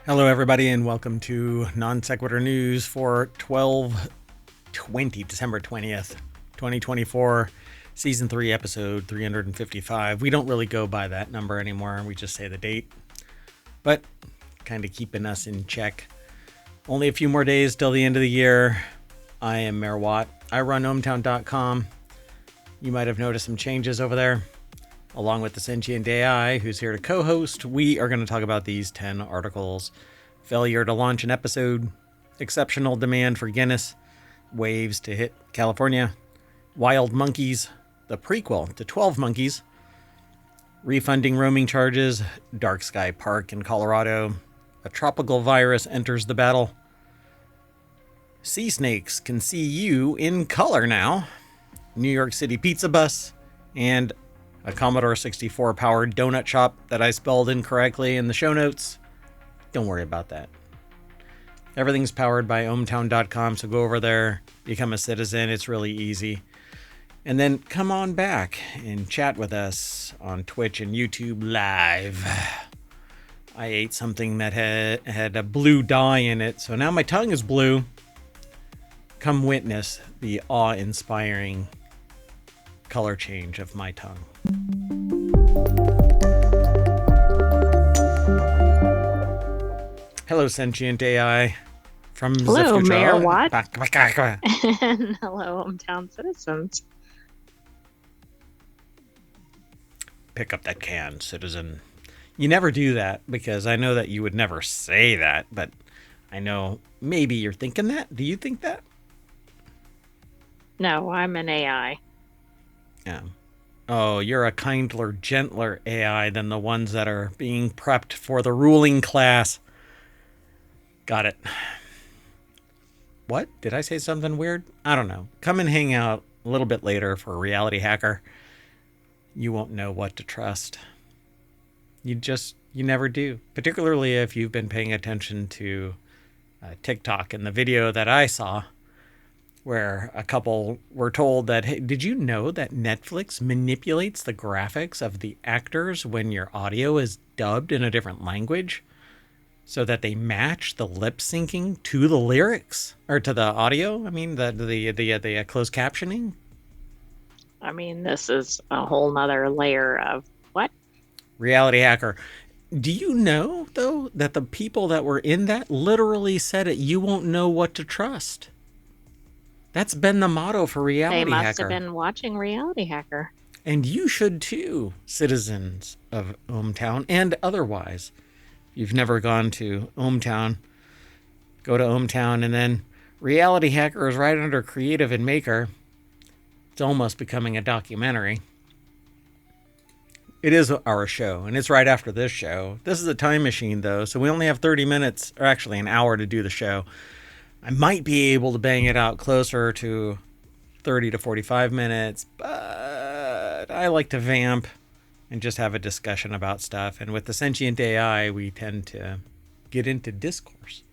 Hello, everybody, and welcome to Non Sequitur News for 12/20, December 20th, 2024, Season 3, Episode 355. We don't really go by that number anymore. We just say the date, but kind of keeping us in check. Only a few more days till the end of the year. I am Mayor Watt. I run ohmtown.com. You might have noticed some changes over there. Along with the sentient AI, who's here to co-host, we are going to talk about these 10 articles. Failure to launch an episode, exceptional demand for Guinness, waves to hit California, wild monkeys, the prequel to 12 Monkeys, refunding roaming charges, Dark Sky Park in Colorado, a tropical virus enters the battle, sea snakes can see you in color now, New York City Pizza'Bus, and a Commodore 64 powered donut shop that I spelled incorrectly in the show notes. Don't worry about that. Everything's powered by ohmtown.com, so go over there, become a citizen. It's really easy. And then come on back and chat with us on Twitch and YouTube Live. I ate something that had a blue dye in it, so now my tongue is blue. Come witness the awe-inspiring color change of my tongue. Hello, sentient AI from Hello, Mayor Watt. And hello, hometown citizens. Pick up that can, citizen. You never do that because I know that you would never say that, but I know maybe you're thinking that. Do you think that? No, I'm an AI. Yeah. Oh, you're a kindler, gentler AI than the ones that are being prepped for the ruling class. Got it. What? Did I say something weird? I don't know. Come and hang out a little bit later for Reality Hacker. You won't know what to trust. You never do. Particularly if you've been paying attention to TikTok and the video that I saw, where a couple were told that, hey, did you know that Netflix manipulates the graphics of the actors when your audio is dubbed in a different language so that they match the lip syncing to the lyrics or to the audio? I mean, the closed captioning. I mean, this is a whole nother layer of what? Reality Hacker. Do you know, though, that the people that were in that literally said it, you won't know what to trust? That's been the motto for Reality Hacker. They must have been watching Reality Hacker. And you should too, citizens of ohmtown and otherwise. If you've never gone to ohmtown, go to ohmtown, and then Reality Hacker is right under Creative and Maker. It's almost becoming a documentary. It is our show, and it's right after this show. This is a time machine, though, so we only have 30 minutes, or actually an hour to do the show. I might be able to bang it out closer to 30 to 45 minutes, but I like to vamp and just have a discussion about stuff. And with the sentient AI, we tend to get into discourse.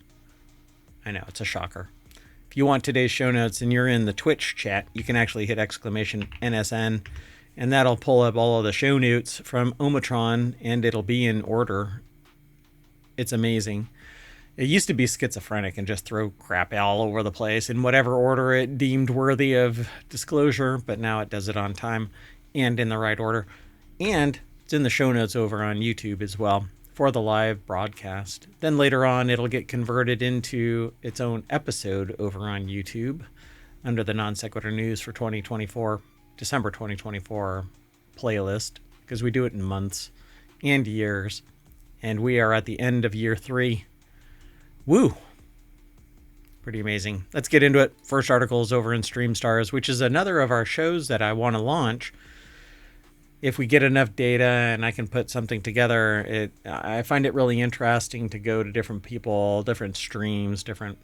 I know, it's a shocker. If you want today's show notes and you're in the Twitch chat, you can actually hit exclamation NSN, and that'll pull up all of the show notes from Omatron, and it'll be in order. It's amazing. It used to be schizophrenic and just throw crap all over the place in whatever order it deemed worthy of disclosure, but now it does it on time and in the right order. And it's in the show notes over on YouTube as well for the live broadcast. Then later on, it'll get converted into its own episode over on YouTube under the Non Sequitur News for 2024, December 2024 playlist, because we do it in months and years. And we are at the end of year 3. Woo! Pretty amazing. Let's get into it. First article is over in StreamStars, which is another of our shows that I want to launch. If we get enough data and I can put something together, I find it really interesting to go to different people, different streams, different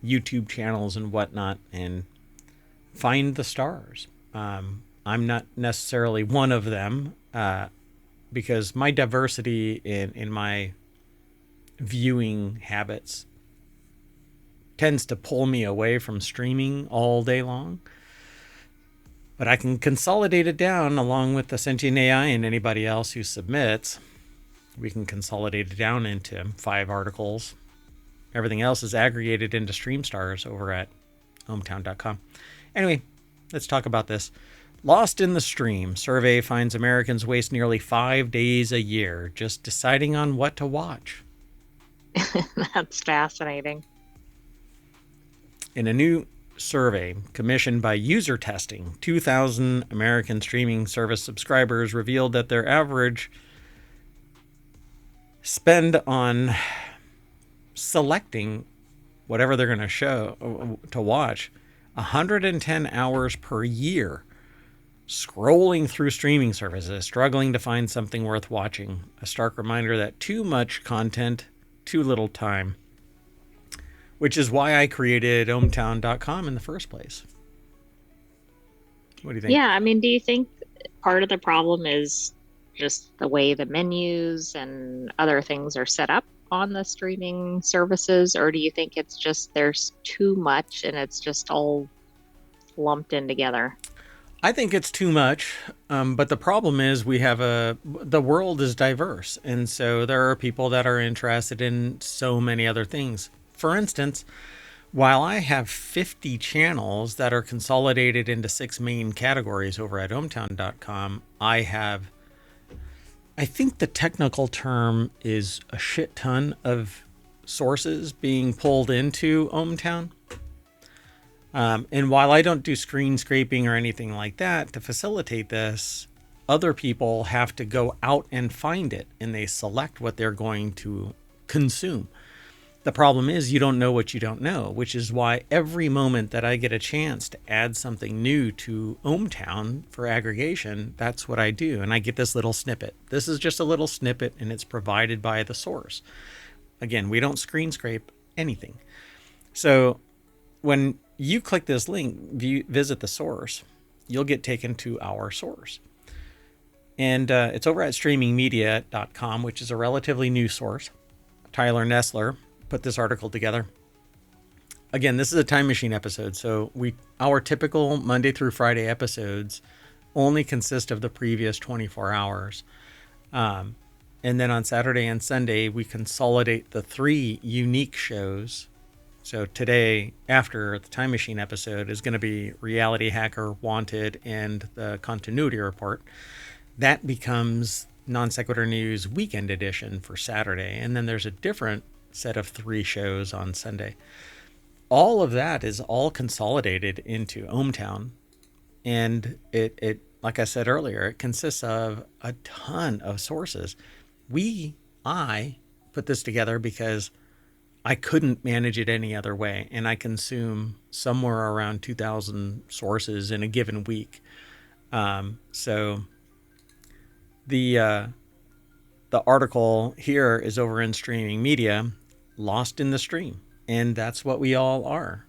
YouTube channels and whatnot, and find the stars. I'm not necessarily one of them because my diversity in my viewing habits tends to pull me away from streaming all day long. But I can consolidate it down along with the sentient AI and anybody else who submits. We can consolidate it down into 5 articles Everything else is aggregated into stream stars over at ohmtown.com. Anyway, let's talk about this. Lost in the Stream survey finds Americans waste nearly 5 days a year just deciding on what to watch. That's fascinating. In a new survey commissioned by User Testing, 2,000 American streaming service subscribers revealed that their average spend on selecting whatever they're going to watch 110 hours per year, scrolling through streaming services, struggling to find something worth watching. A stark reminder that too much content, too little time. Which is why I created ohmtown.com in the first place. What do you think? Yeah, I mean, do you think part of the problem is just the way the menus and other things are set up on the streaming services? Or do you think it's just there's too much and it's just all lumped in together? I think it's too much, but the problem is the world is diverse. And so there are people that are interested in so many other things. For instance, while I have 50 channels that are consolidated into 6 main categories over at ohmtown.com, I think the technical term is a shit ton of sources being pulled into ohmtown. And while I don't do screen scraping or anything like that to facilitate this, other people have to go out and find it, and they select what they're going to consume. The problem is you don't know what you don't know, which is why every moment that I get a chance to add something new to ohmtown for aggregation, that's what I do. And I get this little snippet. This is just a little snippet, and it's provided by the source. Again, we don't screen scrape anything. So when you click this link, visit the source, you'll get taken to our source. And it's over at streamingmedia.com, which is a relatively new source. Tyler Nessler put this article together. Again, this is a time machine episode, so our typical Monday through Friday episodes only consist of the previous 24 hours. And then on Saturday and Sunday, we consolidate the 3 unique shows. So today, after the Time Machine episode, is going to be Reality Hacker, Wanted, and the Continuity Report. That becomes Non Sequitur News Weekend Edition for Saturday. And then there's a different set of 3 shows on Sunday. All of that is all consolidated into ohmtown. And it like I said earlier, it consists of a ton of sources. I put this together because I couldn't manage it any other way. And I consume somewhere around 2,000 sources in a given week. So the article here is over in Streaming Media, Lost in the Stream. And that's what we all are.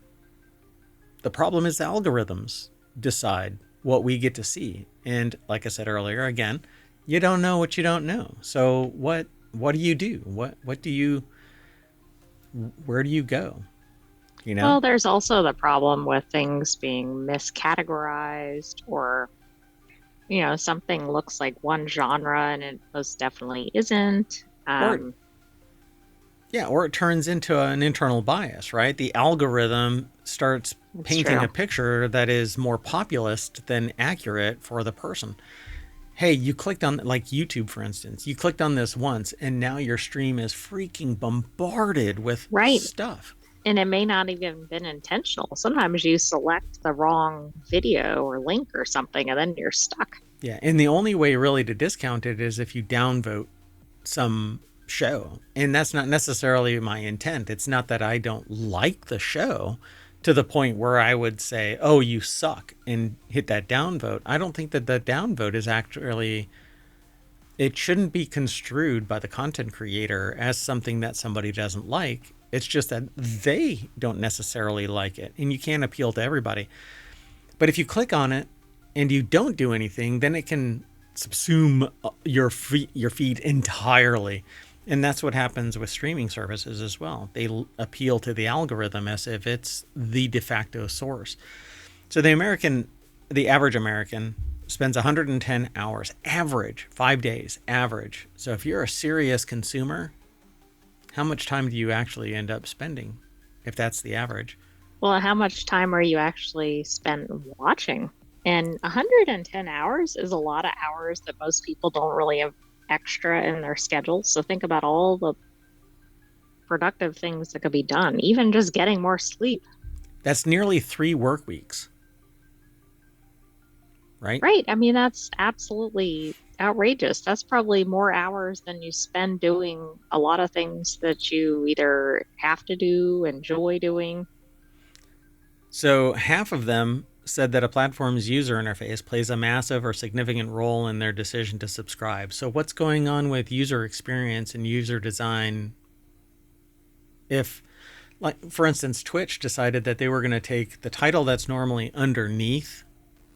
The problem is algorithms decide what we get to see. And like I said earlier, again, you don't know what you don't know. So what do you do? Where do you go? You know? Well, there's also the problem with things being miscategorized, or something looks like one genre and it most definitely isn't. Or it turns into an internal bias, right? The algorithm starts painting a picture that is more populist than accurate for the person. Hey, you clicked on, like YouTube, for instance, you clicked on this once and now your stream is freaking bombarded with stuff. And it may not even been intentional. Sometimes you select the wrong video or link or something and then you're stuck. Yeah, and the only way really to discount it is if you downvote some show. And that's not necessarily my intent. It's not that I don't like the show to the point where I would say, oh, you suck, and hit that downvote. I don't think that the downvote is actually, it shouldn't be construed by the content creator as something that somebody doesn't like. It's just that they don't necessarily like it, and you can't appeal to everybody. But if you click on it and you don't do anything, then it can subsume your feed entirely. And that's what happens with streaming services as well. They appeal to the algorithm as if it's the de facto source. So the average American spends 110 hours, average, 5 days, average. So if you're a serious consumer, How much time do you actually end up spending, if that's the average? Well, how much time are you actually spent watching? And 110 hours is a lot of hours that most people don't really have extra in their schedule. So think about all the productive things that could be done, even just getting more sleep. That's nearly 3 work weeks, right? Right. I mean, that's absolutely outrageous. That's probably more hours than you spend doing a lot of things that you either have to do, enjoy doing. So half of them said that a platform's user interface plays a massive or significant role in their decision to subscribe. So what's going on with user experience and user design? If, like, for instance, Twitch decided that they were going to take the title that's normally underneath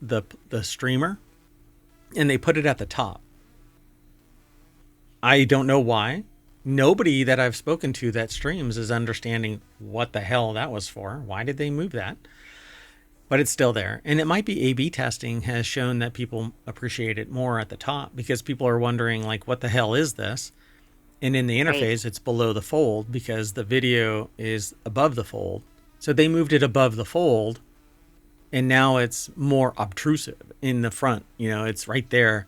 the streamer and they put it at the top. I don't know why. Nobody that I've spoken to that streams is understanding what the hell that was for. Why did they move that? But it's still there. And it might be A/B testing has shown that people appreciate it more at the top because people are wondering, like, what the hell is this? And in the Right. interface, it's below the fold because the video is above the fold. So they moved it above the fold and now it's more obtrusive in the front. You know, it's right there.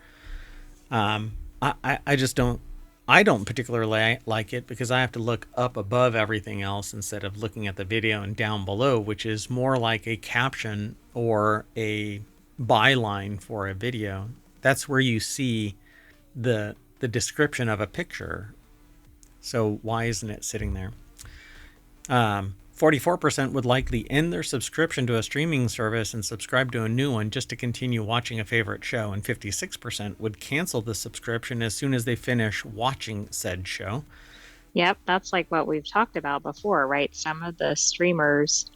I just don't, I don't particularly like it because I have to look up above everything else instead of looking at the video and down below, which is more like a caption or a byline for a video. That's where you see the description of a picture. So why isn't it sitting there? 44% would likely end their subscription to a streaming service and subscribe to a new one just to continue watching a favorite show, and 56% would cancel the subscription as soon as they finish watching said show. Yep. That's like what we've talked about before, right? Some of the streamers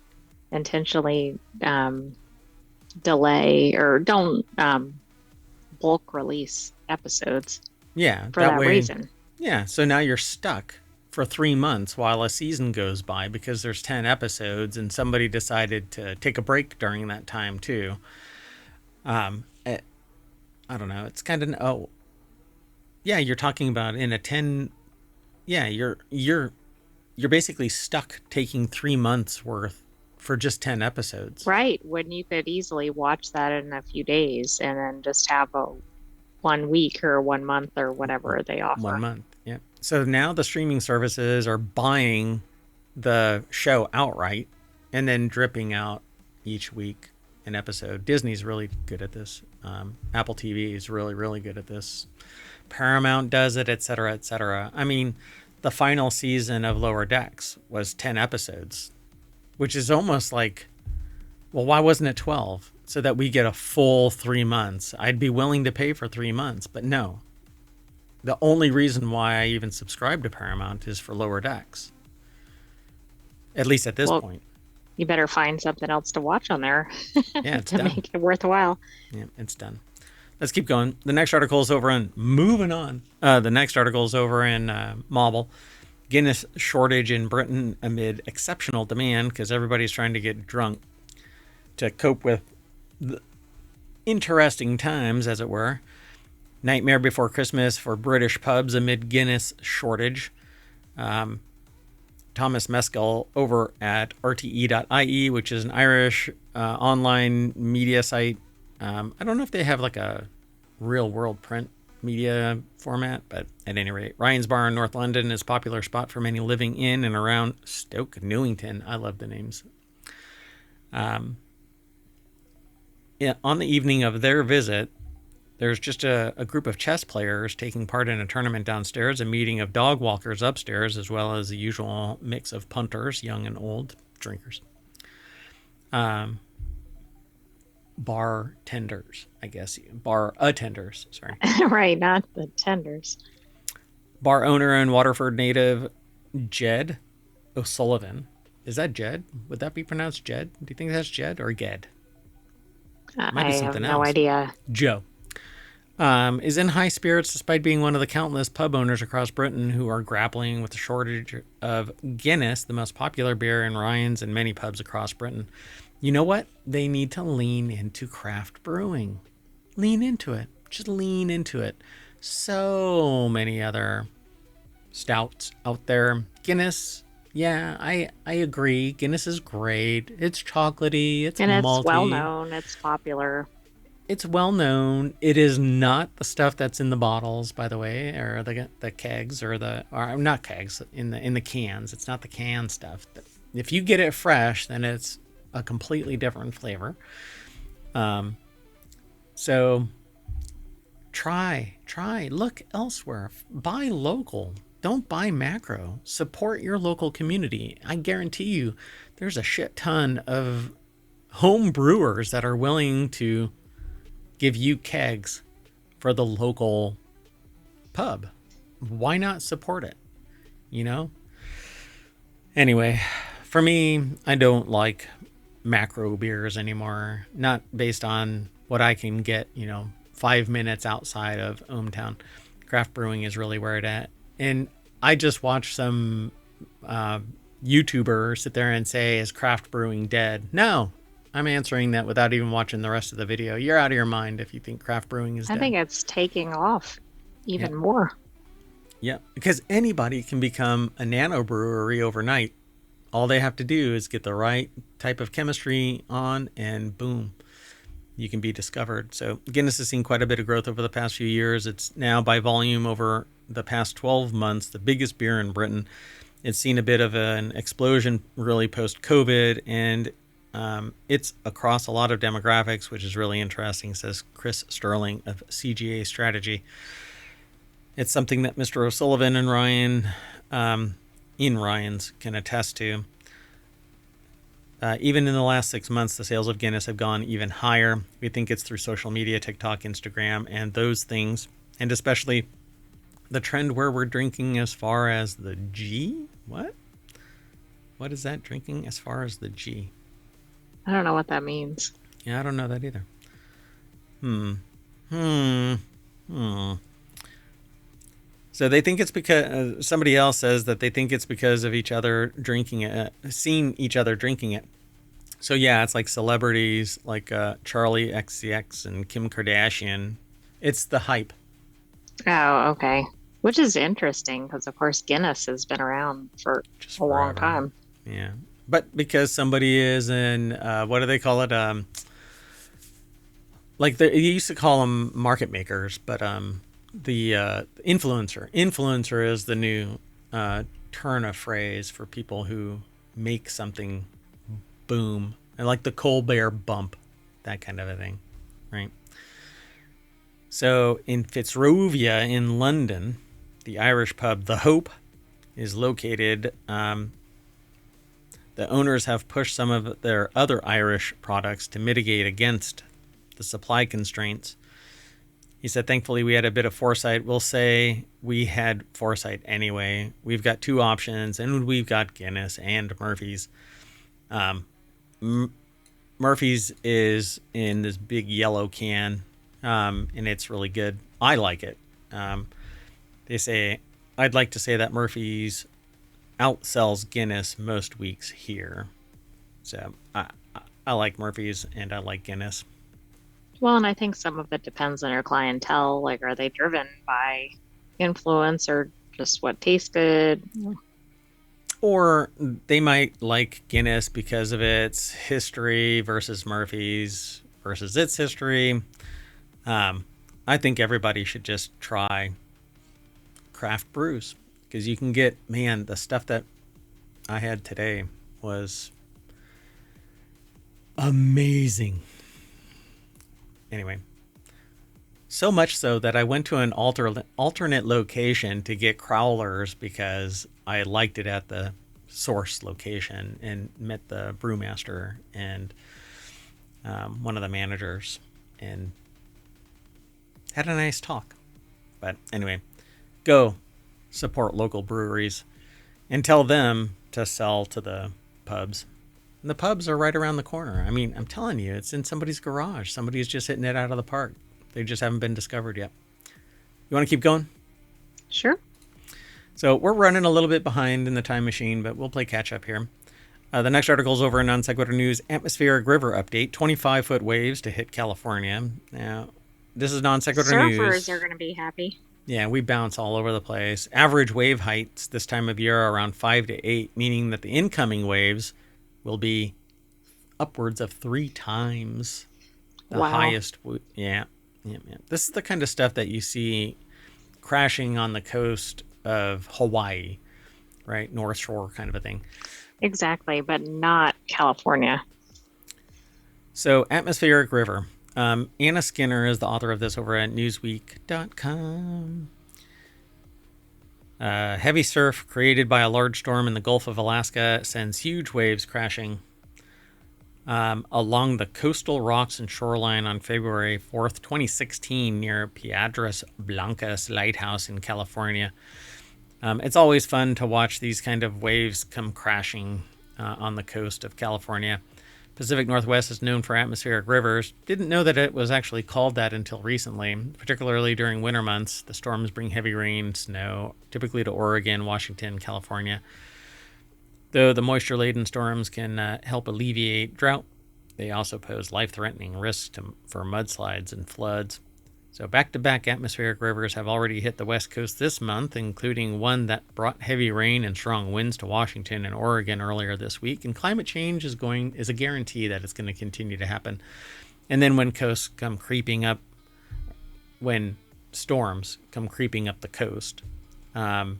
intentionally delay or don't bulk release episodes Yeah, for that that way. reason. Yeah, so now you're stuck for 3 months while a season goes by because there's 10 episodes and somebody decided to take a break during that time too. I don't know. It's kind of, oh, yeah, you're talking about in a 10, yeah, you're basically stuck taking 3 months worth for just 10 episodes. Right. When you could easily watch that in a few days and then just have a 1 week or 1 month or whatever they 1 offer. month. Yeah. So now the streaming services are buying the show outright and then dripping out each week an episode. Disney's really good at this. Apple TV is really, really good at this. Paramount does it, et cetera, et cetera. I mean, the final season of Lower Decks was 10 episodes, which is almost like, well, why wasn't it 12? So that we get a full 3 months. I'd be willing to pay for 3 months, but no. The only reason why I even subscribe to Paramount is for Lower Decks. At least at this Well, point. you better find something else to watch on there Yeah, it's to done. make it worthwhile. Yeah, it's done. Let's keep going. The next article is over in moving on. The next article is over in Mobile. Guinness shortage in Britain amid exceptional demand because everybody's trying to get drunk to cope with the interesting times, as it were. Nightmare before Christmas for British pubs amid Guinness shortage. Thomas Mescal over at rte.ie, which is an Irish online media site. I don't know if they have like a real world print media format, but at any rate, Ryan's Bar in North London is a popular spot for many living in and around Stoke Newington. I love the names. Yeah, on the evening of their visit, there's just a group of chess players taking part in a tournament downstairs, a meeting of dog walkers upstairs, as well as the usual mix of punters, young and old, drinkers. Bartenders, I guess. Bar attenders, sorry. Right, not the tenders. Bar owner and Waterford native Jed O'Sullivan. Is that Jed? Would that be pronounced Jed? Do you think that's Jed or Ged? Might I be have something no else. idea. Joe. Is in high spirits despite being one of the countless pub owners across Britain who are grappling with the shortage of Guinness, the most popular beer in Ryan's and many pubs across Britain. You know what? They need to lean into craft brewing. Lean into it. Just lean into it. So many other stouts out there. Guinness, yeah, I agree. Guinness is great. It's chocolatey, it's And it's well malty. known, it's popular. It's well known. It is not the stuff that's in the bottles, by the way, or the kegs, or not kegs, in the cans. It's not the can stuff. If you get it fresh, then it's a completely different flavor. So try, look elsewhere, buy local. Don't buy macro. Support your local community. I guarantee you, there's a shit ton of home brewers that are willing to give you kegs for the local pub. Why not support it? You know? Anyway, for me, I don't like macro beers anymore. Not based on what I can get, 5 minutes outside of ohmTown. Craft brewing is really where it's at. And I just watched some YouTuber sit there and say, is craft brewing dead? No. I'm answering that without even watching the rest of the video. You're out of your mind if you think craft brewing is dead. I think it's taking off even more. Yeah, because anybody can become a nano brewery overnight. All they have to do is get the right type of chemistry on, and boom, you can be discovered. So Guinness has seen quite a bit of growth over the past few years. It's now, by volume over the past 12 months, the biggest beer in Britain. It's seen a bit of an explosion really post-COVID, and it's across a lot of demographics, which is really interesting, says Chris Sterling of CGA Strategy. It's something that Mr. O'Sullivan and Ryan, Ian Ryans, can attest to. Even in the last 6 months, the sales of Guinness have gone even higher. We think it's through social media, TikTok, Instagram, and those things, and especially the trend where we're drinking as far as the G? What? What is that, drinking as far as the G? I don't know what that means. Yeah, I don't know that either. So they think it's because somebody else says that they think it's because of each other drinking it, seeing each other drinking it. So yeah, it's like celebrities like Charlie XCX and Kim Kardashian. It's the hype. Oh, okay. Which is interesting because, of course, Guinness has been around for a long time. Yeah. But because somebody is in, what do they call it? Like you used to call them market makers, but the influencer. Influencer is the new turn of phrase for people who make something boom. And like the Colbert bump, that kind of a thing, right? So in Fitzrovia in London, the Irish pub The Hope is located. The owners have pushed some of their other Irish products to mitigate against the supply constraints. He said, thankfully, we had a bit of foresight. We'll say we had foresight anyway. We've got two options, and we've got Guinness and Murphy's. Murphy's is in this big yellow can, and it's really good. I like it. I'd like to say that Murphy's outsells Guinness most weeks here. So I like Murphy's and I like Guinness. Well, and I think some of it depends on your clientele. Like, are they driven by influence or just what tastes good? Or they might like Guinness because of its history versus Murphy's versus its history. I think everybody should just try craft brews because you can get, man, the stuff that I had today was amazing. Anyway, so much so that I went to an alternate location to get crowlers because I liked it at the source location and met the brewmaster and one of the managers and had a nice talk. But anyway, go support local breweries and tell them to sell to the pubs. And the pubs are right around the corner. I mean, I'm telling you, it's in somebody's garage. Somebody's just hitting it out of the park. They just haven't been discovered yet. You want to keep going? Sure. So we're running a little bit behind in the time machine, but we'll play catch up here. The next article is over in Non Sequitur News. Atmospheric river update. 25-foot waves to hit California. Now, this is Non Sequitur News. Surfers are going to be happy. Yeah, we bounce all over the place. Average wave heights this time of year are around 5 to 8, meaning that the incoming waves will be upwards of 3 times the Wow. highest. Yeah, yeah, yeah. This is the kind of stuff that you see crashing on the coast of Hawaii, right? North Shore kind of a thing. Exactly, but not California. So, atmospheric river. Anna Skinner is the author of this over at Newsweek.com. Heavy surf created by a large storm in the Gulf of Alaska sends huge waves crashing along the coastal rocks and shoreline on February 4th, 2016, near Piedras Blancas Lighthouse in California. It's always fun to watch these kind of waves come crashing on the coast of California. Pacific Northwest is known for atmospheric rivers. Didn't know that it was actually called that until recently, particularly during winter months. The storms bring heavy rain, snow, typically to Oregon, Washington, California. Though the moisture-laden storms can help alleviate drought, they also pose life-threatening risks for mudslides and floods. So back-to-back atmospheric rivers have already hit the West Coast this month, including one that brought heavy rain and strong winds to Washington and Oregon earlier this week. And climate change is a guarantee that it's going to continue to happen. And then when storms come creeping up the coast, all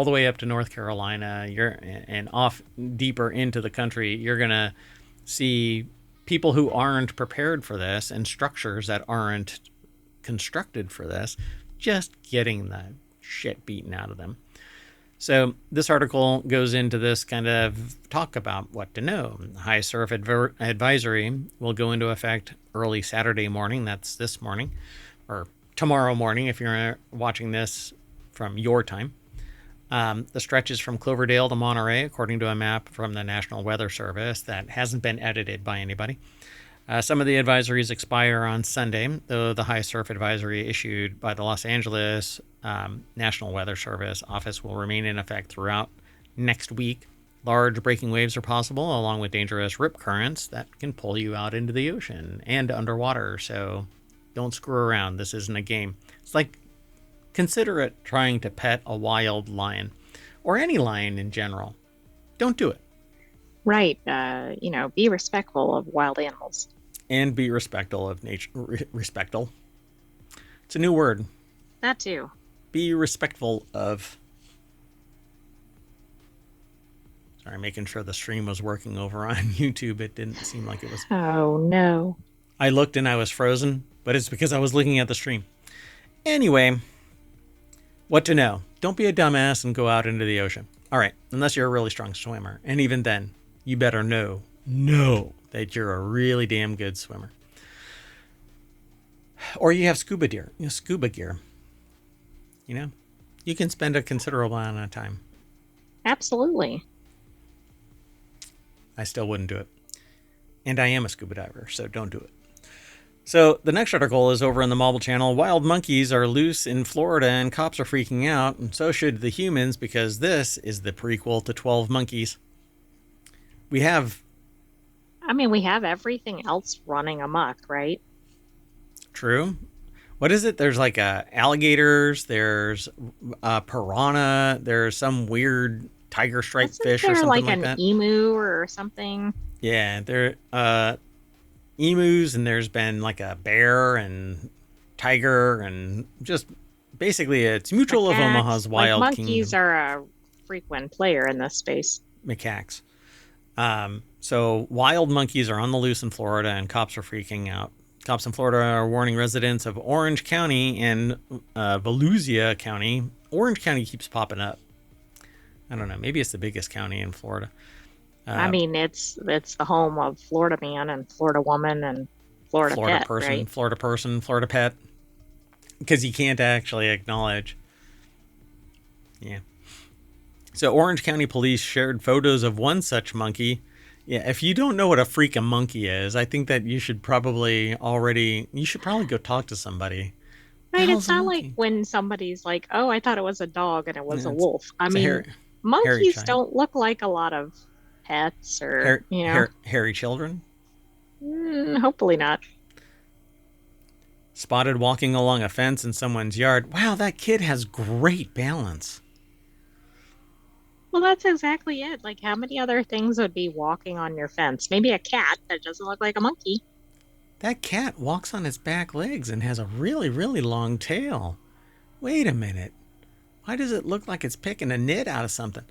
the way up to North Carolina, and off deeper into the country, you're going to see people who aren't prepared for this and structures that aren't constructed for this just getting the shit beaten out of them. So this article goes into this kind of talk about what to know. High surf advisory will go into effect early Saturday morning. That's this morning, or tomorrow morning if you're watching this from your time. The stretch is from Cloverdale to Monterey, according to a map from the National Weather Service that hasn't been edited by anybody. Some of the advisories expire on Sunday, though the high surf advisory issued by the Los Angeles National Weather Service office will remain in effect throughout next week. Large breaking waves are possible, along with dangerous rip currents that can pull you out into the ocean and underwater, so don't screw around. This isn't a game. It's like, consider it trying to pet a wild lion, or any lion in general. Don't do it. Right. Be respectful of wild animals. And be respectful of nature. Respectful. It's a new word. That too. Be respectful of. Sorry, making sure the stream was working over on YouTube. It didn't seem like it was. Oh, no. I looked and I was frozen, but it's because I was looking at the stream. Anyway, what to know. Don't be a dumbass and go out into the ocean. All right, unless you're a really strong swimmer. And even then, you better know that you're a really damn good swimmer. Or you have scuba gear. You can spend a considerable amount of time. Absolutely. I still wouldn't do it. And I am a scuba diver, so don't do it. So the next article is over in the Marble Channel. Wild monkeys are loose in Florida and cops are freaking out, and so should the humans, because this is the prequel to 12 Monkeys. We have everything else running amok, right? True. What is it? There's like alligators, there's piranha, there's some weird tiger striped fish or something like that. Like an emu or something? Yeah, there emus, and there's been like a bear and tiger, and just basically it's Mutual of Omaha's Wild Kingdom. Monkeys are a frequent player in this space. Macaques. So wild monkeys are on the loose in Florida, and cops are freaking out. Cops in Florida are warning residents of Orange County and Volusia County. Orange County keeps popping up. I don't know. Maybe it's the biggest county in Florida. It's the home of Florida man and Florida woman and Florida pet, person, right? Florida person, Florida pet. Because you can't actually acknowledge. Yeah. So Orange County police shared photos of one such monkey. Yeah, if you don't know what a freaking monkey is, I think that you should probably go talk to somebody. Right, it's not like when somebody's like, "Oh, I thought it was a dog and it was a wolf." Monkeys don't look like a lot of pets or hairy children. Hopefully not. Spotted walking along a fence in someone's yard. Wow, that kid has great balance. Well, that's exactly it. Like, how many other things would be walking on your fence? Maybe a cat that doesn't look like a monkey. That cat walks on its back legs and has a really, really long tail. Wait a minute. Why does it look like it's picking a nit out of something?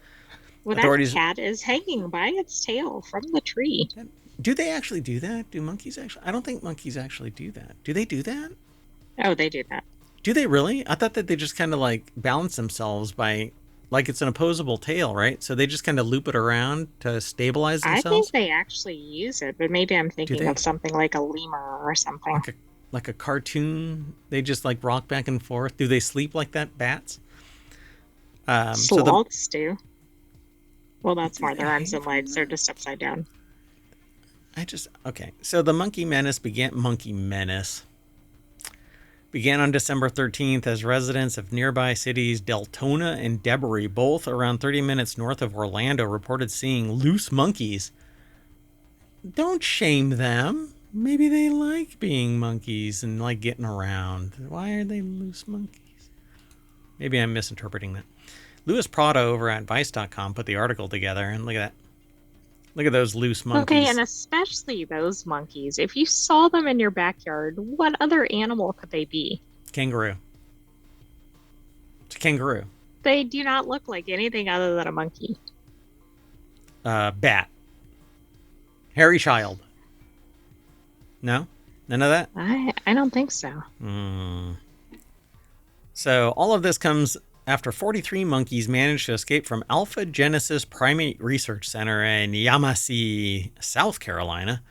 Well, that Authorities. cat is hanging by its tail from the tree. Do they actually do that? Do monkeys actually? I don't think monkeys actually do that. Do they do that? Oh, they do that. Do they really? I thought that they just kind of like balance themselves by, like it's an opposable tail, right? So they just kind of loop it around to stabilize I think themselves. they actually use it, but maybe I'm thinking of something like a lemur or something. Like a cartoon. They just like rock back and forth. Do they sleep like that, bats? Sloths do. Well, that's more their arms and legs. They're just upside down. Okay. So the Monkey Menace began on December 13th as residents of nearby cities Deltona and Debris, both around 30 minutes north of Orlando, reported seeing loose monkeys. Don't shame them. Maybe they like being monkeys and like getting around. Why are they loose monkeys? Maybe I'm misinterpreting that. Louis Prado over at Vice.com put the article together, and look at that. Look at those loose monkeys. Okay, and especially those monkeys. If you saw them in your backyard, what other animal could they be? Kangaroo. It's a kangaroo. They do not look like anything other than a monkey. Bat. Hairy child. No? None of that? I don't think so. So all of this comes after 43 monkeys managed to escape from Alpha Genesis Primate Research Center in Yamasi, South Carolina.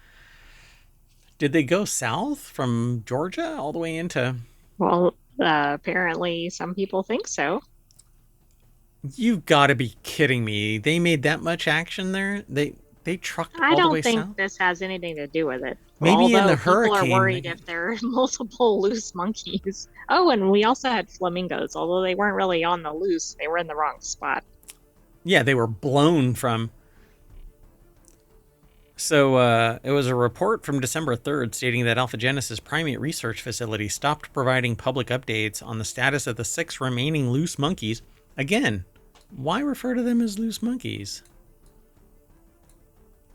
Did they go south from Georgia all the way into... Well, apparently some people think so. You've got to be kidding me. They made that much action there? They trucked all the way south? I don't think this has anything to do with it. Maybe in the hurricane. People are worried if there are multiple loose monkeys. Oh, and we also had flamingos, although they weren't really on the loose. They were in the wrong spot. Yeah, they were blown from... So it was a report from December 3rd stating that Alpha Genesis Primate Research Facility stopped providing public updates on the status of the 6 remaining loose monkeys. Again, why refer to them as loose monkeys?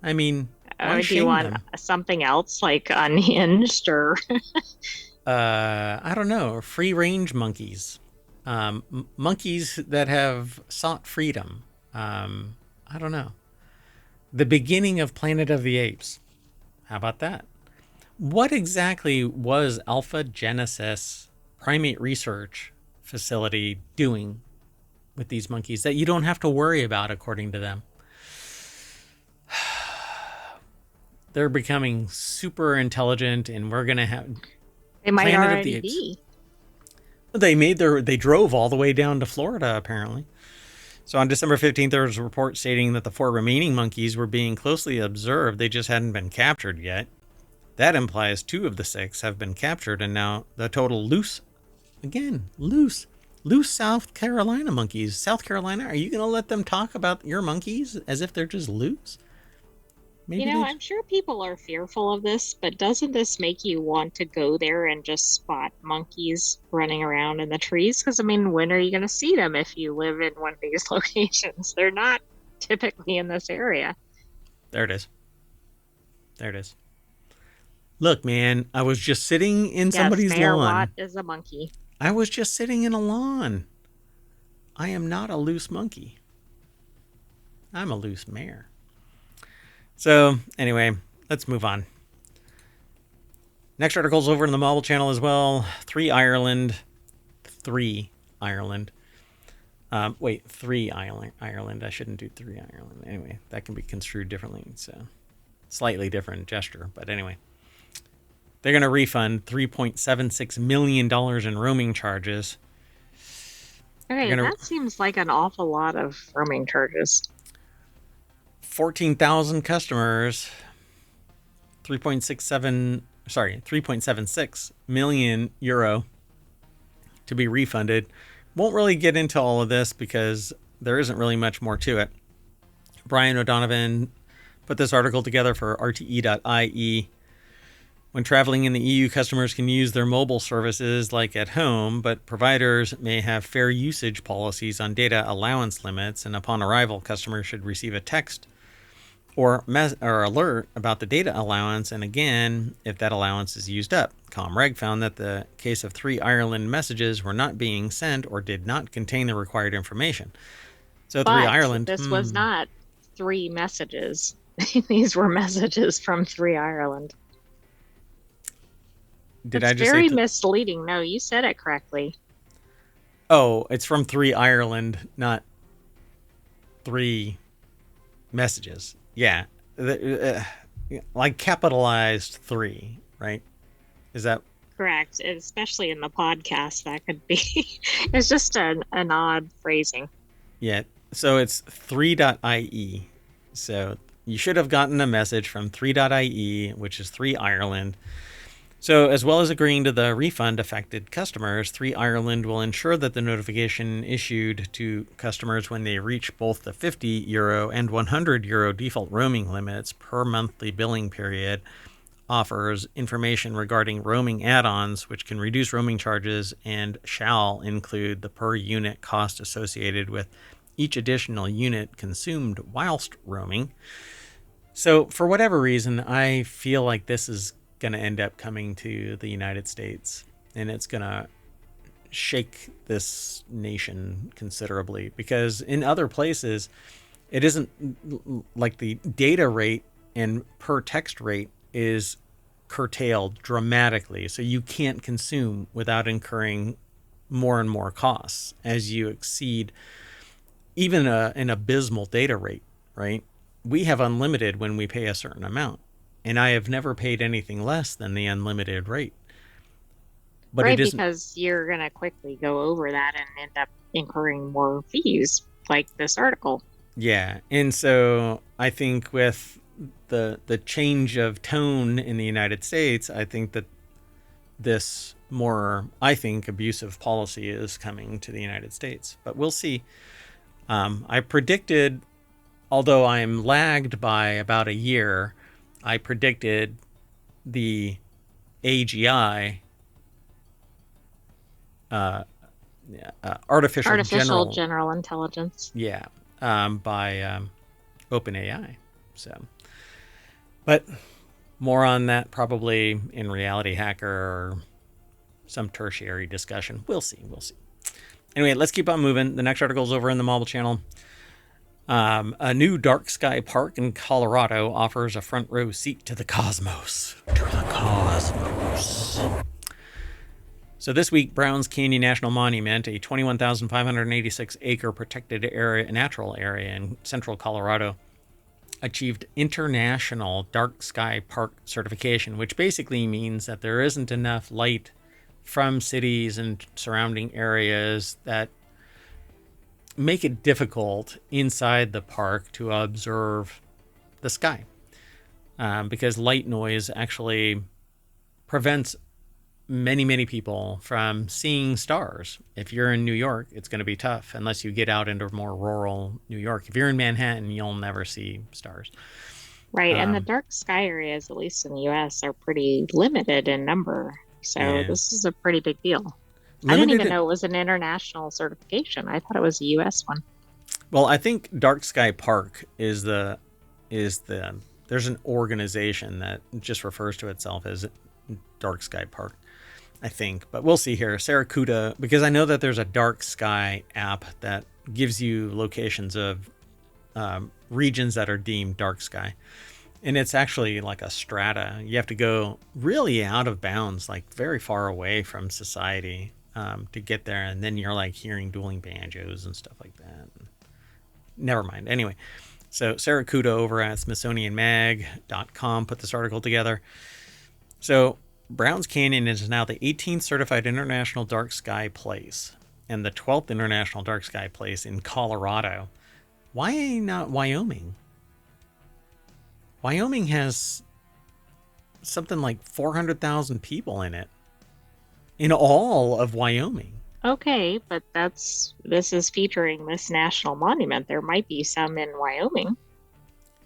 I mean, why do you want something else like unhinged or... I don't know, free-range monkeys. Monkeys that have sought freedom. I don't know. The beginning of Planet of the Apes. How about that? What exactly was Alpha Genesis Primate Research Facility doing with these monkeys that you don't have to worry about, according to them? They're becoming super intelligent, and we're going to have... They might already be. They drove all the way down to Florida, apparently. So on December 15th, there was a report stating that the 4 remaining monkeys were being closely observed. They just hadn't been captured yet. That implies 2 of the 6 have been captured, and now the total loose South Carolina monkeys. South Carolina, are you going to let them talk about your monkeys as if they're just loose? Maybe I'm sure people are fearful of this, but doesn't this make you want to go there and just spot monkeys running around in the trees? Because, I mean, when are you going to see them if you live in one of these locations? They're not typically in this area. There it is. Look, man, I was just sitting in somebody's Mayor lawn. Watt is a monkey. I was just sitting in a lawn. I am not a loose monkey. I'm a loose mare. So, anyway, let's move on. Next article's over in the Marvel channel as well. 3 Ireland. Ireland. I shouldn't do 3 Ireland. Anyway, that can be construed differently. So, slightly different gesture. But anyway, they're going to refund $3.76 million in roaming charges. Okay, that seems like an awful lot of roaming charges. 14,000 customers, 3.76 million euro to be refunded. Won't really get into all of this because there isn't really much more to it. Brian O'Donovan put this article together for RTE.ie. When traveling in the EU, customers can use their mobile services like at home, but providers may have fair usage policies on data allowance limits, and upon arrival, customers should receive a text or alert about the data allowance, and again, if that allowance is used up. Comreg found that the case of 3 Ireland messages were not being sent or did not contain the required information. So 3 Ireland... this was not 3 messages. These were messages from 3 Ireland. Did it's I just very say misleading. No, you said it correctly. Oh, it's from 3 Ireland, not 3 messages. Yeah. Like capitalized 3, right? Is that correct? Especially in the podcast, that could be. It's just an odd phrasing. Yeah. So it's 3.ie. So you should have gotten a message from 3.ie, which is 3 Ireland. So as well as agreeing to the refund affected customers, 3 Ireland will ensure that the notification issued to customers when they reach both the €50 and €100 default roaming limits per monthly billing period offers information regarding roaming add-ons, which can reduce roaming charges and shall include the per unit cost associated with each additional unit consumed whilst roaming. So for whatever reason, I feel like this is going to end up coming to the United States, and it's going to shake this nation considerably, because in other places it isn't like the data rate and per text rate is curtailed dramatically, so you can't consume without incurring more and more costs as you exceed even an abysmal data rate, right? We have unlimited when we pay a certain amount, and I have never paid anything less than the unlimited rate. But right, it isn't, because you're going to quickly go over that and end up incurring more fees, like this article. Yeah, and so I think with the change of tone in the United States, I think that this more, I think, abusive policy is coming to the United States. But we'll see. I predicted, although I'm lagged by about a year, I predicted the AGI, artificial general intelligence. Yeah, by OpenAI. So, but more on that probably in RealityHacker or some tertiary discussion. We'll see. Anyway, let's keep on moving. The next article is over in the mobile channel. A new dark sky park in Colorado offers a front row seat to the cosmos. So this week, Browns Canyon National Monument, a 21,586 acre protected area, natural area in central Colorado, achieved International Dark Sky Park certification, which basically means that there isn't enough light from cities and surrounding areas that make it difficult inside the park to observe the sky, because light noise actually prevents many people from seeing stars. If you're in New York, it's going to be tough unless you get out into more rural New York. If you're in Manhattan, you'll never see stars. Right, and the dark sky areas, at least in the US, are pretty limited in number. So this is a pretty big deal. I didn't even know it was an international certification. I thought it was a U.S. one. Well, I think Dark Sky Park is the there's an organization that just refers to itself as Dark Sky Park, I think. But we'll see here. Sarracuda, because I know that there's a Dark Sky app that gives you locations of regions that are deemed dark sky. And it's actually like a strata. You have to go really out of bounds, like very far away from society to get there. And then you're like hearing dueling banjos and stuff like that. Never mind. Anyway, so Sarracuda over at SmithsonianMag.com put this article together. So Browns Canyon is now the 18th certified international dark sky place and the 12th international dark sky place in Colorado. Why not Wyoming? Wyoming has something like 400,000 people in it. In all of Wyoming. Okay, but this is featuring this national monument. There might be some in Wyoming.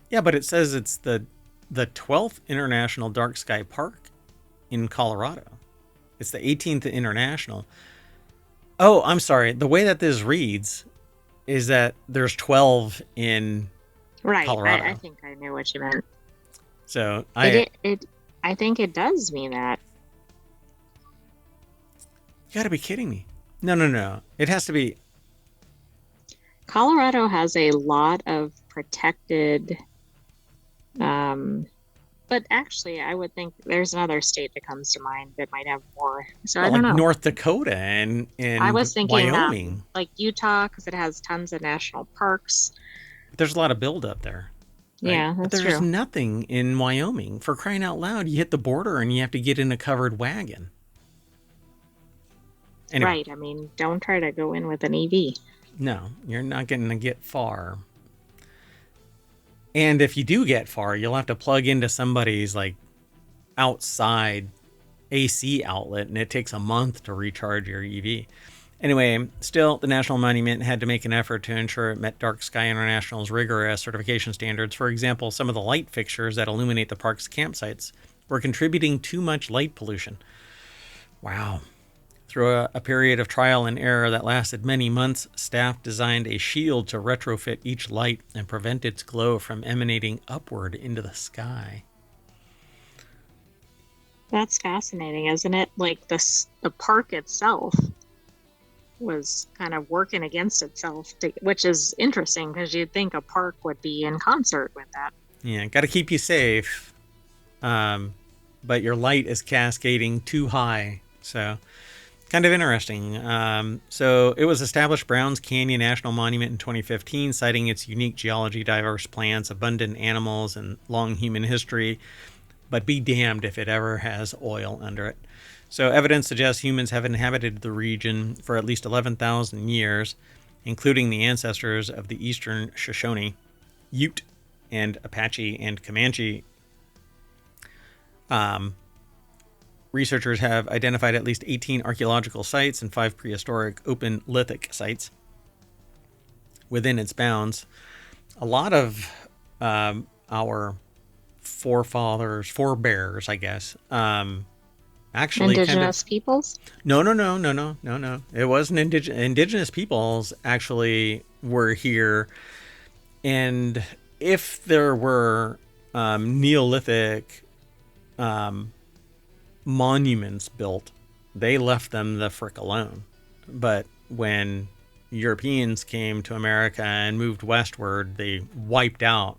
Yeah, but it says it's the 12th International Dark Sky Park in Colorado. It's the 18th international. Oh, I'm sorry. The way that this reads is that there's 12 in Colorado. I think I knew what you meant. So I think it does mean that. You got to be kidding me. No. It has to be. Colorado has a lot of protected, but actually, I would think there's another state that comes to mind that might have more. So I don't know. North Dakota and I was thinking Wyoming. Like Utah, because it has tons of national parks. There's a lot of buildup there. Right? Yeah, that's but there's true. nothing in Wyoming. For crying out loud, you hit the border and you have to get in a covered wagon. Anyway, right. I mean, don't try to go in with an EV. No, you're not going to get far. And if you do get far, you'll have to plug into somebody's like outside AC outlet, and it takes a month to recharge your EV. Anyway, still, the National Monument had to make an effort to ensure it met Dark Sky International's rigorous certification standards. For example, some of the light fixtures that illuminate the park's campsites were contributing too much light pollution. Wow. Through a period of trial and error that lasted many months, staff designed a shield to retrofit each light and prevent its glow from emanating upward into the sky. That's fascinating, isn't it? Like the park itself was kind of working against itself, which is interesting because you'd think a park would be in concert with that. Yeah, got to keep you safe. But your light is cascading too high. So kind of interesting. So it was established Browns Canyon National Monument in 2015, citing its unique geology, diverse plants, abundant animals, and long human history. But be damned if it ever has oil under it. So evidence suggests humans have inhabited the region for at least 11,000 years, including the ancestors of the eastern Shoshone, Ute, and Apache and Comanche. Researchers have identified at least 18 archaeological sites and 5 prehistoric open lithic sites within its bounds. A lot of our forebears, I guess, actually indigenous peoples? No. It wasn't indigenous peoples actually were here. And if there were Neolithic monuments built, they left them the frick alone. But when Europeans came to America and moved westward, they wiped out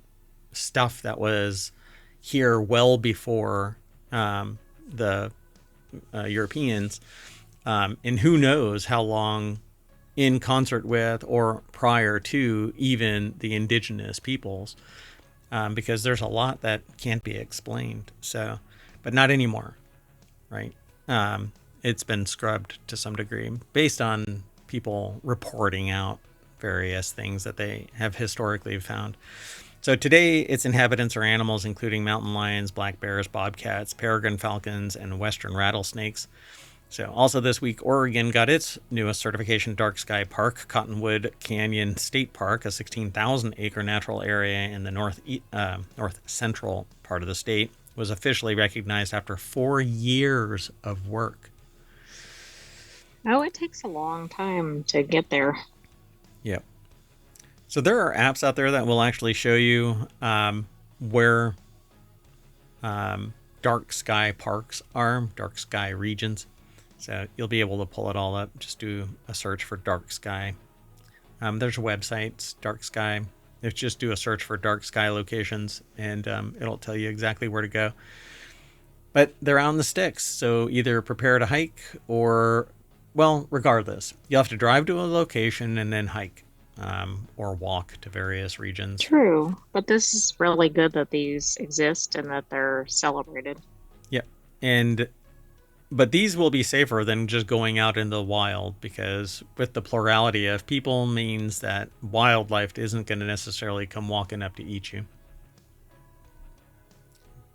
stuff that was here well before the Europeans, and who knows how long in concert with or prior to even the indigenous peoples, because there's a lot that can't be explained. So, but not anymore, right? It's been scrubbed to some degree based on people reporting out various things that they have historically found. So today, its inhabitants are animals including mountain lions, black bears, bobcats, peregrine falcons, and western rattlesnakes. So also this week, Oregon got its newest certification, Dark Sky Park. Cottonwood Canyon State Park, a 16,000-acre natural area in the north central part of the state, was officially recognized after 4 years of work. Oh, it takes a long time to get there. Yep. So there are apps out there that will actually show you where dark sky parks are, dark sky regions. So you'll be able to pull it all up. Just do a search for dark sky. There's websites, dark sky. Just do a search for dark sky locations, and it'll tell you exactly where to go. But they're out in the sticks, so either prepare to hike or, well, regardless, you'll have to drive to a location and then hike. Or walk to various regions. True, but this is really good that these exist and that they're celebrated. Yep, but these will be safer than just going out in the wild, because with the plurality of people means that wildlife isn't going to necessarily come walking up to eat you.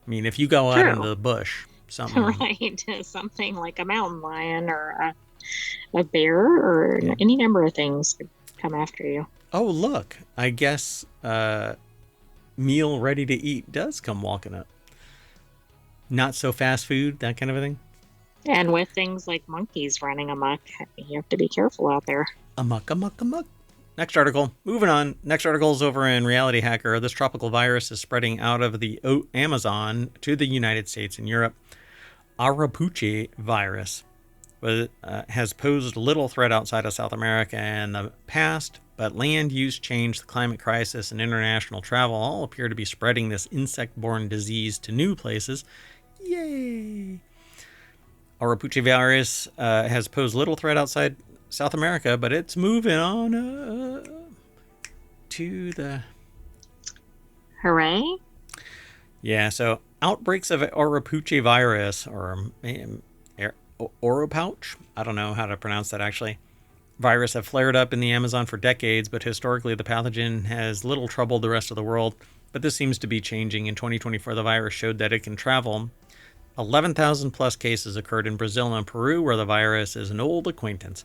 I mean, if you go out into the bush, something something like a mountain lion or a bear or any number of things come after you. Oh, look, I guess meal ready to eat does come walking up. not so fast food, that kind of a thing. And with things like monkeys running amok, you have to be careful out there. Amok, amok, amok. Next article. Moving on. Next article is over in RealityHacker. This tropical virus is spreading out of the Amazon to the United States and Europe. Arapuche virus has posed little threat outside of South America in the past, but land use change, the climate crisis, and international travel all appear to be spreading this insect-borne disease to new places. Yay! Arapuche virus has posed little threat outside South America, but it's moving on to the... Hooray! Yeah, so outbreaks of Arapuche virus, or Oropouch, I don't know how to pronounce that actually, virus have flared up in the Amazon for decades, but historically the pathogen has little troubled the rest of the world. But this seems to be changing. In 2024, the virus showed that it can travel. 11,000 plus cases occurred in Brazil and Peru, where the virus is an old acquaintance.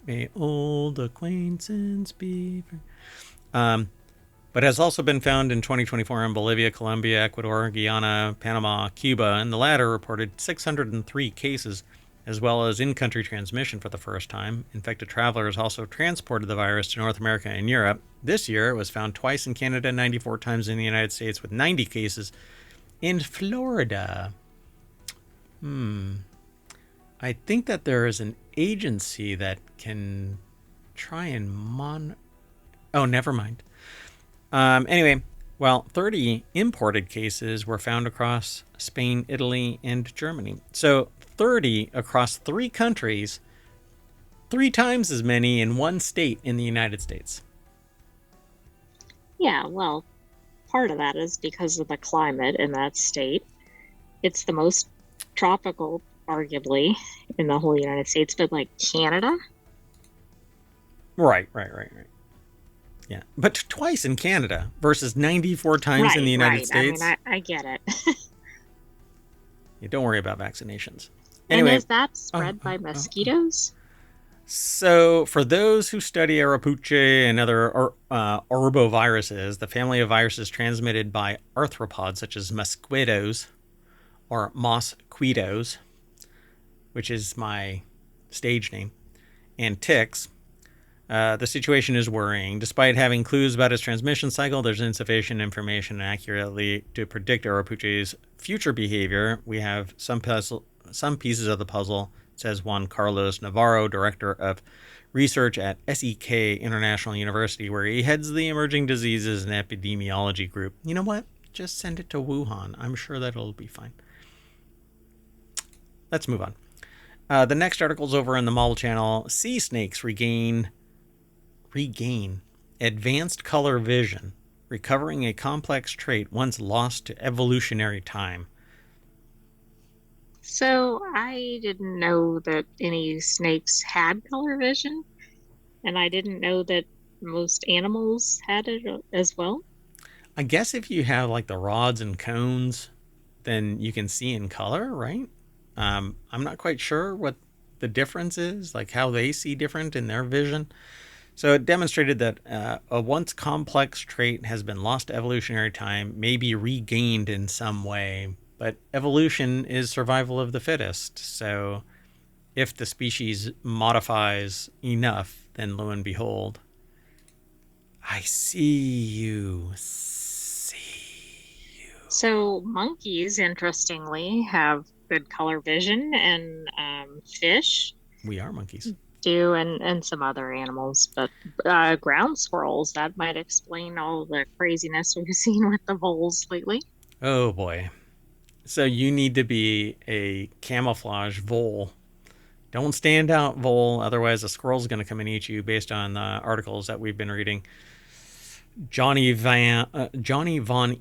May old acquaintance be... but has also been found in 2024 in Bolivia, Colombia, Ecuador, Guyana, Panama, Cuba, and the latter reported 603 cases, as well as in-country transmission for the first time. Infected travelers also transported the virus to North America and Europe. This year, it was found twice in Canada, 94 times in the United States, with 90 cases in Florida. I think that there is an agency that can try and Oh, never mind. Anyway, well, 30 imported cases were found across Spain, Italy, and Germany. So 30 across 3 countries, 3 times as many in one state in the United States. Yeah, well, part of that is because of the climate in that state. It's the most tropical, arguably, in the whole United States, but like Canada? Right. Yeah, but twice in Canada versus 94 times in the United States. I mean, I get it. Yeah, don't worry about vaccinations. Anyway, and is that spread by mosquitoes? So, for those who study Arapuche and other orboviruses, the family of viruses transmitted by arthropods such as mosquitoes or mosquitoes, which is my stage name, and ticks, the situation is worrying. Despite having clues about its transmission cycle, there's insufficient information accurately to predict Arapuche's future behavior. We have some pieces of the puzzle, says Juan Carlos Navarro, director of research at SEK International University, where he heads the Emerging Diseases and Epidemiology group. You know what? Just send it to Wuhan. I'm sure that it'll be fine. Let's move on. The next article is over in the Model Channel. Sea snakes regain advanced color vision, recovering a complex trait once lost to evolutionary time. So I didn't know that any snakes had color vision, and I didn't know that most animals had it as well. I guess if you have like the rods and cones, then you can see in color, right? I'm not quite sure what the difference is, like how they see different in their vision. So it demonstrated that a once complex trait has been lost to evolutionary time, may be regained in some way, but evolution is survival of the fittest. So if the species modifies enough, then lo and behold, I see you. So monkeys, interestingly, have good color vision, and fish. We are monkeys. Do, and some other animals, but ground squirrels, that might explain all the craziness we've seen with the voles lately. Oh boy. So you need to be a camouflage vole. Don't stand out, vole, otherwise a squirrel's going to come and eat you, based on the articles that we've been reading. Johnny von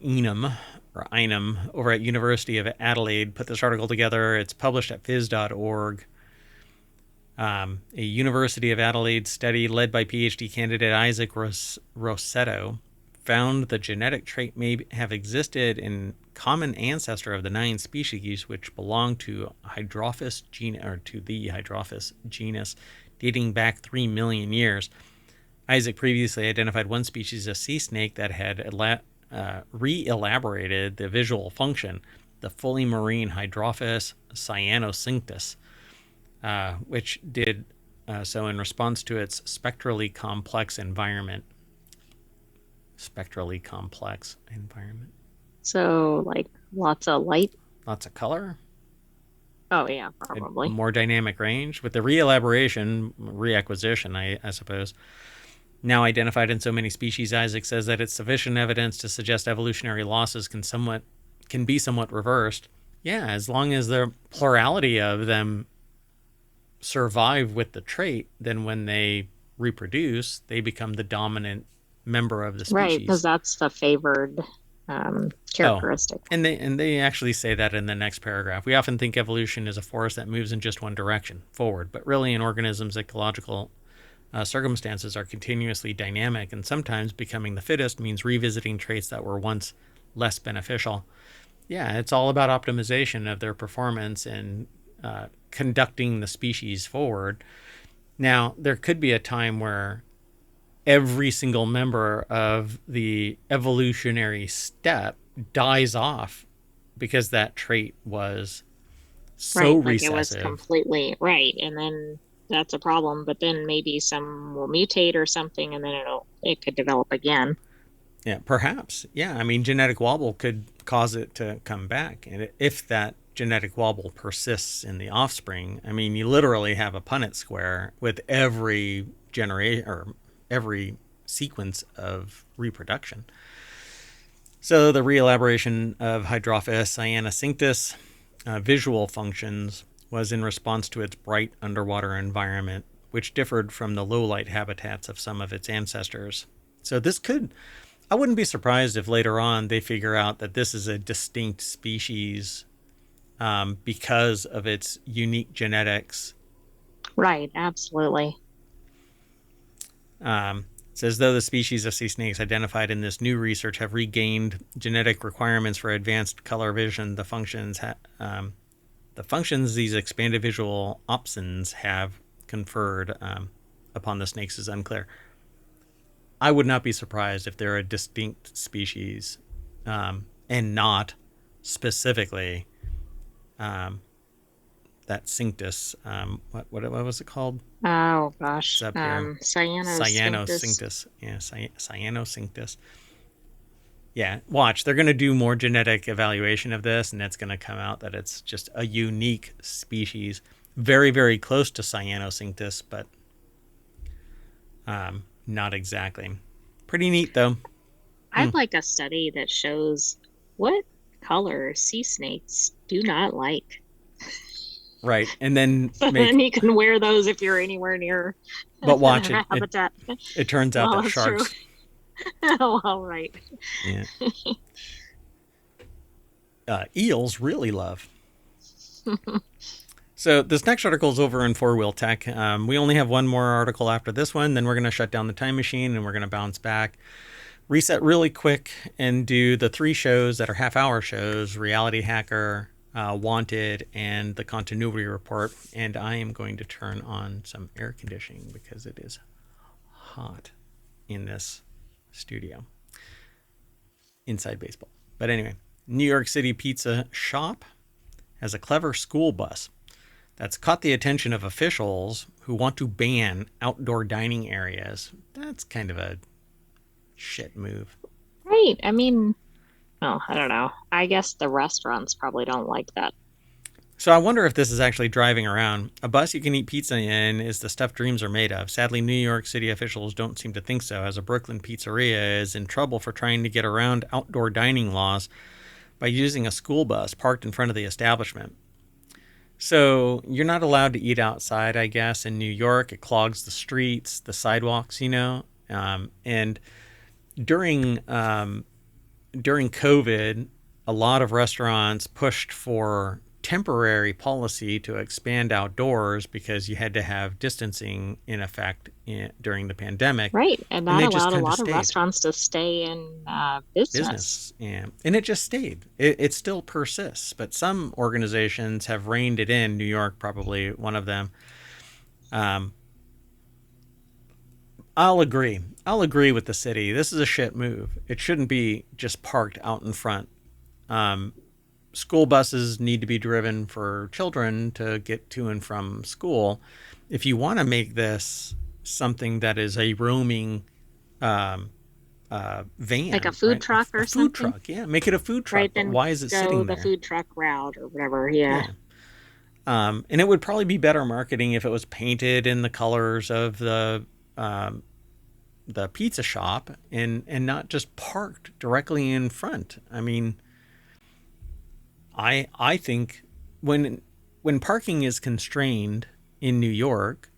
Einem, or Einem, over at University of Adelaide put this article together. It's published at phys.org. A University of Adelaide study led by PhD candidate Isaac Rossetto found the genetic trait may have existed in common ancestor of the 9 species which belong to the Hydrophis genus dating back 3 million years. Isaac previously identified one species of sea snake that had re-elaborated the visual function, the fully marine Hydrophis cyanocinctus, which did so in response to its spectrally complex environment. Spectrally complex environment. So, like, lots of light. Lots of color. Oh, yeah, probably. More dynamic range. With the reelaboration, reacquisition, I suppose, now identified in so many species, Isaac says that it's sufficient evidence to suggest evolutionary losses can be somewhat reversed. Yeah, as long as the plurality of them survive with the trait, then when they reproduce, they become the dominant member of the species. Right, because that's the favored characteristic. And they actually say that in the next paragraph. We often think evolution is a force that moves in just one direction, forward, but really an organism's ecological circumstances are continuously dynamic, and sometimes becoming the fittest means revisiting traits that were once less beneficial. Yeah, it's all about optimization of their performance and conducting the species forward. Now, there could be a time where every single member of the evolutionary step dies off because that trait was so recessive. It was completely right, and then that's a problem. But then maybe some will mutate or something, and then it could develop again. Yeah, perhaps. Yeah, I mean, genetic wobble could cause it to come back, and if that genetic wobble persists in the offspring, I mean, you literally have a Punnett square with every generation or every sequence of reproduction. So the reelaboration of Hydrophis cyanocinctus visual functions was in response to its bright underwater environment, which differed from the low-light habitats of some of its ancestors. So I wouldn't be surprised if later on they figure out that this is a distinct species because of its unique genetics. Right, absolutely. It says, though the species of sea snakes identified in this new research have regained genetic requirements for advanced color vision, the functions these expanded visual opsins have conferred upon the snakes is unclear. I would not be surprised if they're a distinct species and not specifically that cinctus. What was it called? Oh gosh, cyanosynctus. Yeah, cyanosynctus. Yeah, watch. They're going to do more genetic evaluation of this, and it's going to come out that it's just a unique species, very, very close to cyanosynctus, but not exactly. Pretty neat, though. I'd like a study that shows what color sea snakes do not like. Right, and then then you can wear those if you're anywhere near. But watch it. Habitat. It turns out that sharks. Oh, all right. Yeah. Eels really love. So this next article is over in Four Wheel Tech. We only have one more article after this one. Then we're going to shut down the time machine and we're going to bounce back, reset really quick, and do the 3 shows that are half-hour shows: Reality Hacker, Wanted, and the Continuity Report. And I am going to turn on some air conditioning because it is hot in this studio inside baseball. But anyway, New York City Pizza Shop has a clever school bus that's caught the attention of officials who want to ban outdoor dining areas. That's kind of a shit move. Right. I mean, I don't know. I guess the restaurants probably don't like that. So I wonder if this is actually driving around. A bus you can eat pizza in is the stuff dreams are made of. Sadly, New York City officials don't seem to think so, as a Brooklyn pizzeria is in trouble for trying to get around outdoor dining laws by using a school bus parked in front of the establishment. So you're not allowed to eat outside, I guess, in New York. It clogs the streets, the sidewalks, and during COVID, a lot of restaurants pushed for temporary policy to expand outdoors because you had to have distancing in effect during the pandemic. Right, and that allowed a lot of restaurants to stay in business. Yeah, and it just stayed. It still persists, but some organizations have reined it in. New York, probably one of them. I'll agree with the city. This is a shit move. It shouldn't be just parked out in front. school buses need to be driven for children to get to and from school. If you want to make this something that is a roaming Like a van, food right? truck A or food something, truck, yeah, make it a food truck. right? But Then why is it go sitting the there? food truck route or whatever. Yeah. Yeah. And it would probably be better marketing if it was painted in the colors of the pizza shop and not just parked directly in front. I mean, I think when parking is constrained in New York,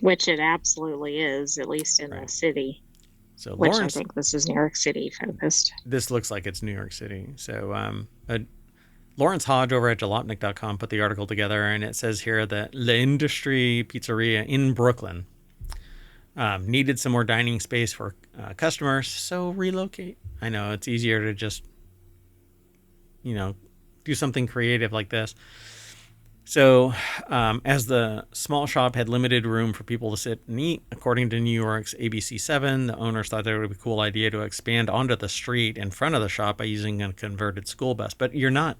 Which it absolutely is, at least in the right? city, So which I Lawrence, think this is New York City focused. this looks like it's New York City. So Lawrence Hodge over at jalopnik.com put the article together, and it says here that L'Industrie Pizzeria in Brooklyn needed some more dining space for customers, so relocate. I know it's easier to just, do something creative like this. So, as the small shop had limited room for people to sit and eat, according to New York's ABC7, the owners thought that it would be a cool idea to expand onto the street in front of the shop by using a converted school bus. But you're not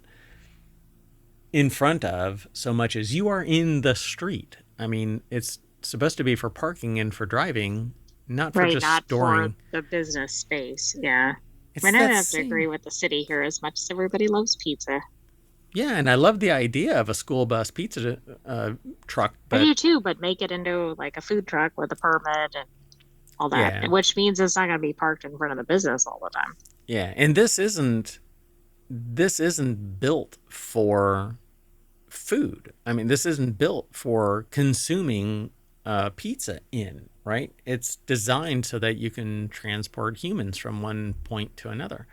in front of so much as you are in the street. I mean, it's supposed to be for parking and for driving, not for Right, just not for storing. the business space. Yeah. I It's mean, I that have to agree same. with the city here as much as everybody loves pizza. Yeah, and I love the idea of a school bus pizza truck, I but do too, but make it into like a food truck with a permit and all that, yeah, which means it's not going to be parked in front of the business all the time. yeah, and this isn't built for food. I mean, this isn't built for consuming pizza in, right? It's designed so that you can transport humans from one point to another.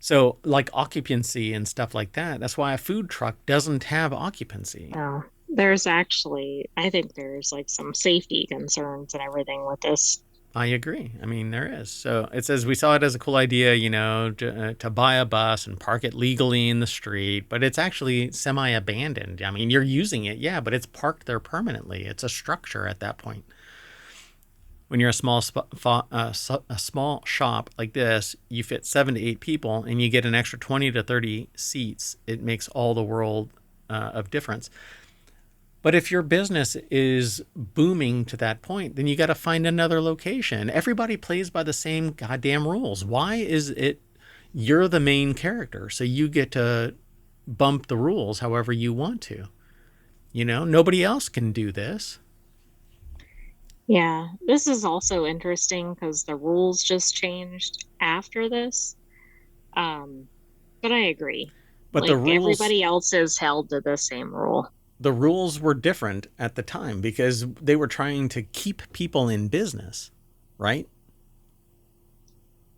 So, like occupancy and stuff like that, that's why a food truck doesn't have occupancy. Oh, there's actually, I think there's like some safety concerns and everything with this. I agree. I mean, there is. So it says we saw it as a cool idea, to buy a bus and park it legally in the street, but it's actually semi-abandoned. I mean, you're using it, yeah, but it's parked there permanently. It's a structure at that point. When you're a small shop like this, you fit 7 to 8 people, and you get an extra 20 to 30 seats. It makes all the world of difference. But if your business is booming to that point, then you got to find another location. Everybody plays by the same goddamn rules. Why is it you're the main character, so you get to bump the rules however you want to? Nobody else can do this. Yeah, this is also interesting because the rules just changed after this. Um, but I agree. But Like everybody else is held to the same rule. the rules were different at the time because they were trying to keep people in business, right?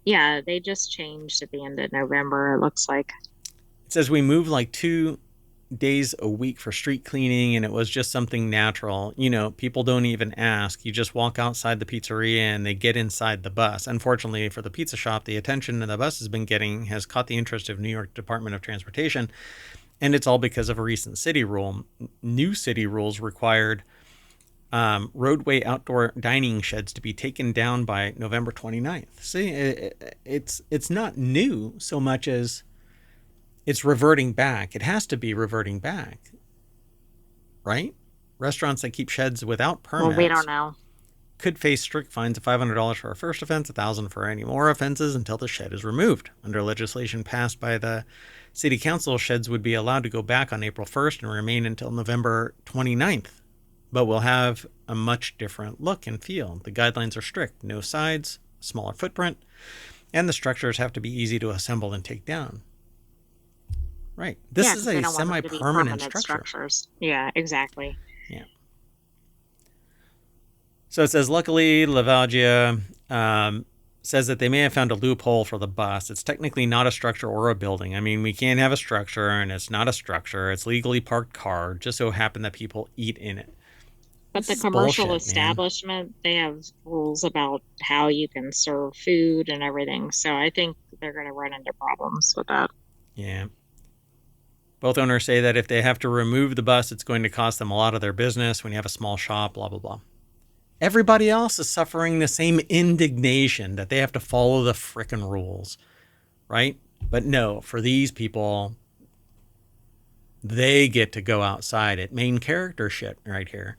Yeah, they just changed at the end of November, it looks like. It says we moved like 2 days a week for street cleaning, and it was just something natural. People don't even ask. You just walk outside the pizzeria and they get inside the bus. Unfortunately for the pizza shop, the attention that the bus has been getting has caught the interest of New York Department of Transportation, and it's all because of a recent city rule. New city rules required roadway outdoor dining sheds to be taken down by November 29th. See, it's not new so much as it's reverting back. It has to be reverting back, right? Restaurants that keep sheds without Well, we don't permits know. could face strict fines of $500 for a first offense, $1,000 for any more offenses until the shed is removed. Under legislation passed by the City Council, sheds would be allowed to go back on April 1st and remain until November 29th, but will have a much different look and feel. The guidelines are strict: no sides, smaller footprint, and the structures have to be easy to assemble and take down. Right. This Yeah, is because they a don't want them to be semi-permanent permanent structure. structures. Yeah, exactly. Yeah. So it says, luckily, Lavagia says that they may have found a loophole for the bus. It's technically not a structure or a building. I mean, we can't have a structure, and it's not a structure. It's legally parked car. Just so happened that people eat in it. But This the is commercial bullshit, man. establishment, they have rules about how you can serve food and everything. So I think they're going to run into problems with that. Yeah. Both owners say that if they have to remove the bus, it's going to cost them a lot of their business when you have a small shop, blah, blah, blah. Everybody else is suffering the same indignation that they have to follow the frickin' rules, right? But no, for these people, they get to go outside at main character shit right here.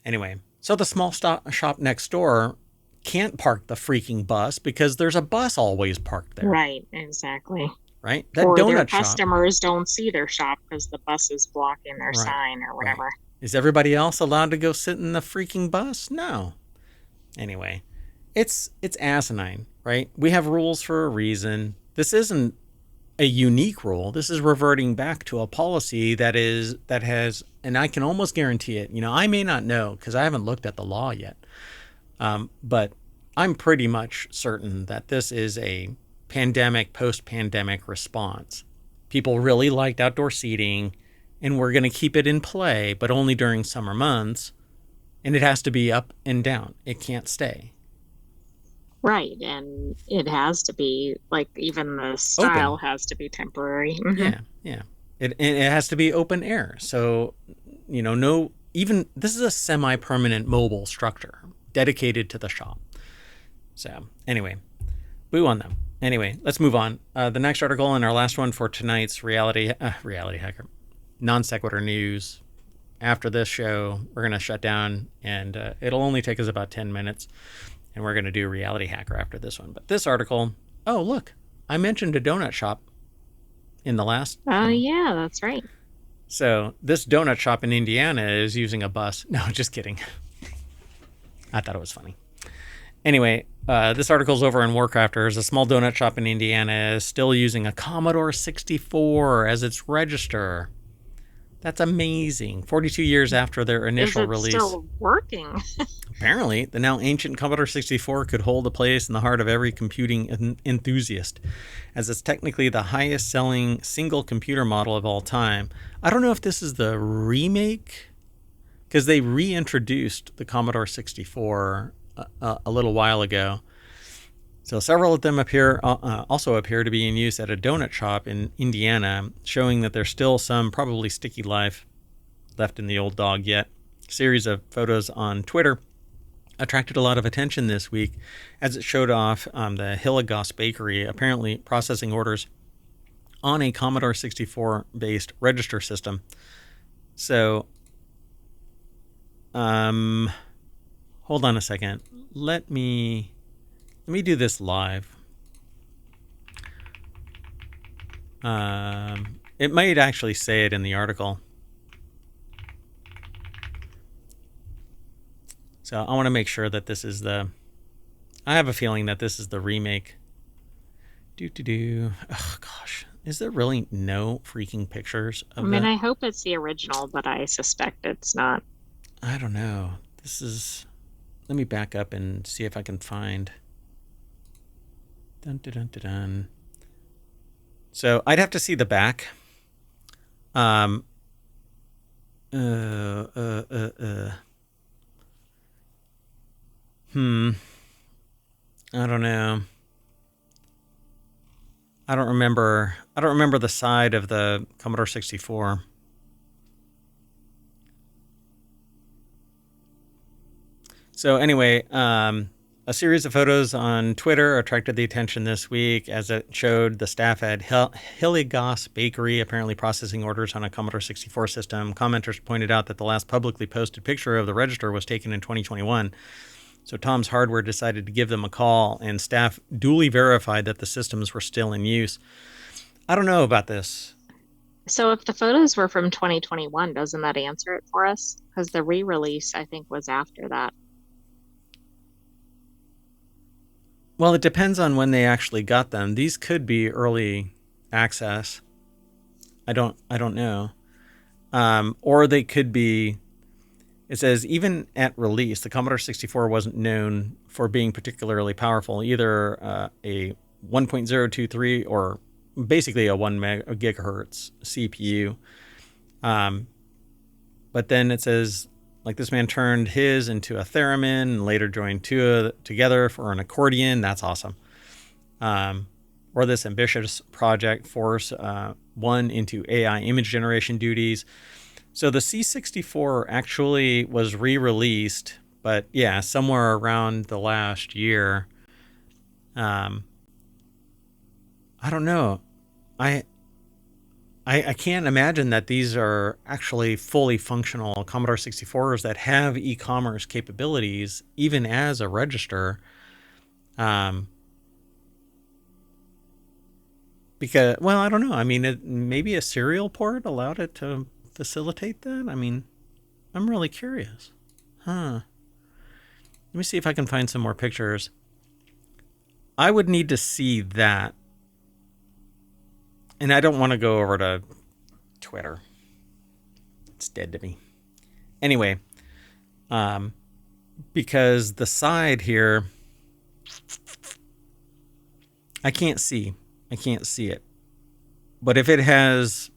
Anyway, so the small shop next door can't park the freaking bus because there's a bus always parked there. Right, exactly. Right? That Or their donut shop. customers don't see their shop because the bus is blocking their sign or whatever. Right. Is everybody else allowed to go sit in the freaking bus? No. Anyway, it's asinine, right? We have rules for a reason. This isn't a unique rule. This is reverting back to a policy that has, and I can almost guarantee it. I may not know because I haven't looked at the law yet, but I'm pretty much certain that this is a post-pandemic response. People really liked outdoor seating, and we're going to keep it in play, but only during summer months, and it has to be up and down. It can't stay. Right, and it has to be, like, even the style has to be temporary. Yeah. It has to be open air. So, this is a semi-permanent mobile structure dedicated to the shop. So, anyway, boo on them. Anyway, let's move on. The next article and our last one for tonight's Reality Hacker, Non Sequitur news. After this show, we're going to shut down, and it'll only take us about 10 minutes, and we're going to do Reality Hacker after this one. But this article, oh, look, I mentioned a donut shop in the last. Oh, yeah, that's right. So this donut shop in Indiana is using a bus. No, just kidding. I thought it was funny. Anyway, this article's over in WarCrafters. A small donut shop in Indiana is still using a Commodore 64 as its register. That's amazing. 42 years after their initial release. Is it still working? Apparently, the now ancient Commodore 64 could hold a place in the heart of every computing enthusiast, as it's technically the highest selling single computer model of all time. I don't know if this is the remake, because they reintroduced the Commodore 64 a little while ago. So several of them also appear to be in use at a donut shop in Indiana, showing that there's still some probably sticky life left in the old dog yet. A series of photos on Twitter attracted a lot of attention this week as it showed off the Hilligoss Bakery apparently processing orders on a Commodore 64 based register system. So, hold on a second. Let me do this live. It might actually say it in the article. So I want to make sure that this is I have a feeling that this is the remake. Oh, gosh. Is there really no freaking pictures of that? I hope it's the original, but I suspect it's not. I don't know. Let me back up and see if I can find. Dun, dun, dun, dun, dun. So I'd have to see the back. I don't know. I don't remember the side of the Commodore 64. So anyway, a series of photos on Twitter attracted the attention this week as it showed the staff at Hilligoss Bakery apparently processing orders on a Commodore 64 system. Commenters pointed out that the last publicly posted picture of the register was taken in 2021. So Tom's Hardware decided to give them a call, and staff duly verified that the systems were still in use. I don't know about this. So if the photos were from 2021, doesn't that answer it for us? Because the re-release, I think, was after that. Well, it depends on when they actually got them. These could be early access. I don't know. Or they could be. It says even at release, the Commodore 64 wasn't known for being particularly powerful, either a 1.023 or basically a 1 gigahertz CPU. But then it says, like, this man turned his into a theremin and later joined two together for an accordion. That's awesome. Or this ambitious project forced one into AI image generation duties. So the C64 actually was re-released, but yeah, somewhere around the last year. I I don't know. I can't imagine that these are actually fully functional Commodore 64s that have e-commerce capabilities, even as a register. Because, well, I don't know. I mean, maybe a serial port allowed it to facilitate that? I mean, I'm really curious. Huh. Let me see if I can find some more pictures. I would need to see that. And I don't want to go over to Twitter. It's dead to me. Anyway, because the side here, I can't see it. But if it has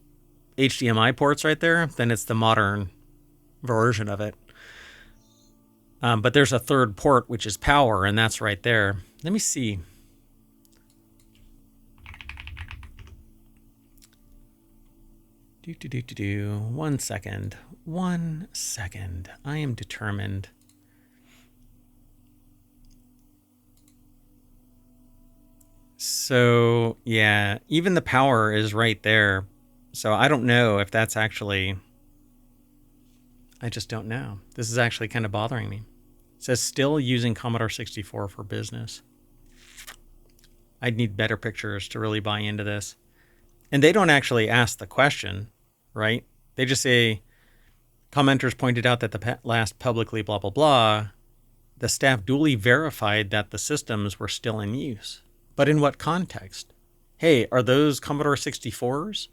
HDMI ports right there, then it's the modern version of it. But there's a third port, which is power, and that's right there. Let me see. One second. I am determined. So, yeah, even the power is right there. So I don't know if that's actually... I just don't know. This is actually kind of bothering me. It says still using Commodore 64 for business. I'd need better pictures to really buy into this. And they don't actually ask the question, right? They just say, commenters pointed out that the last publicly blah, blah, blah, the staff duly verified that the systems were still in use. But in what context? Hey, are those Commodore 64s?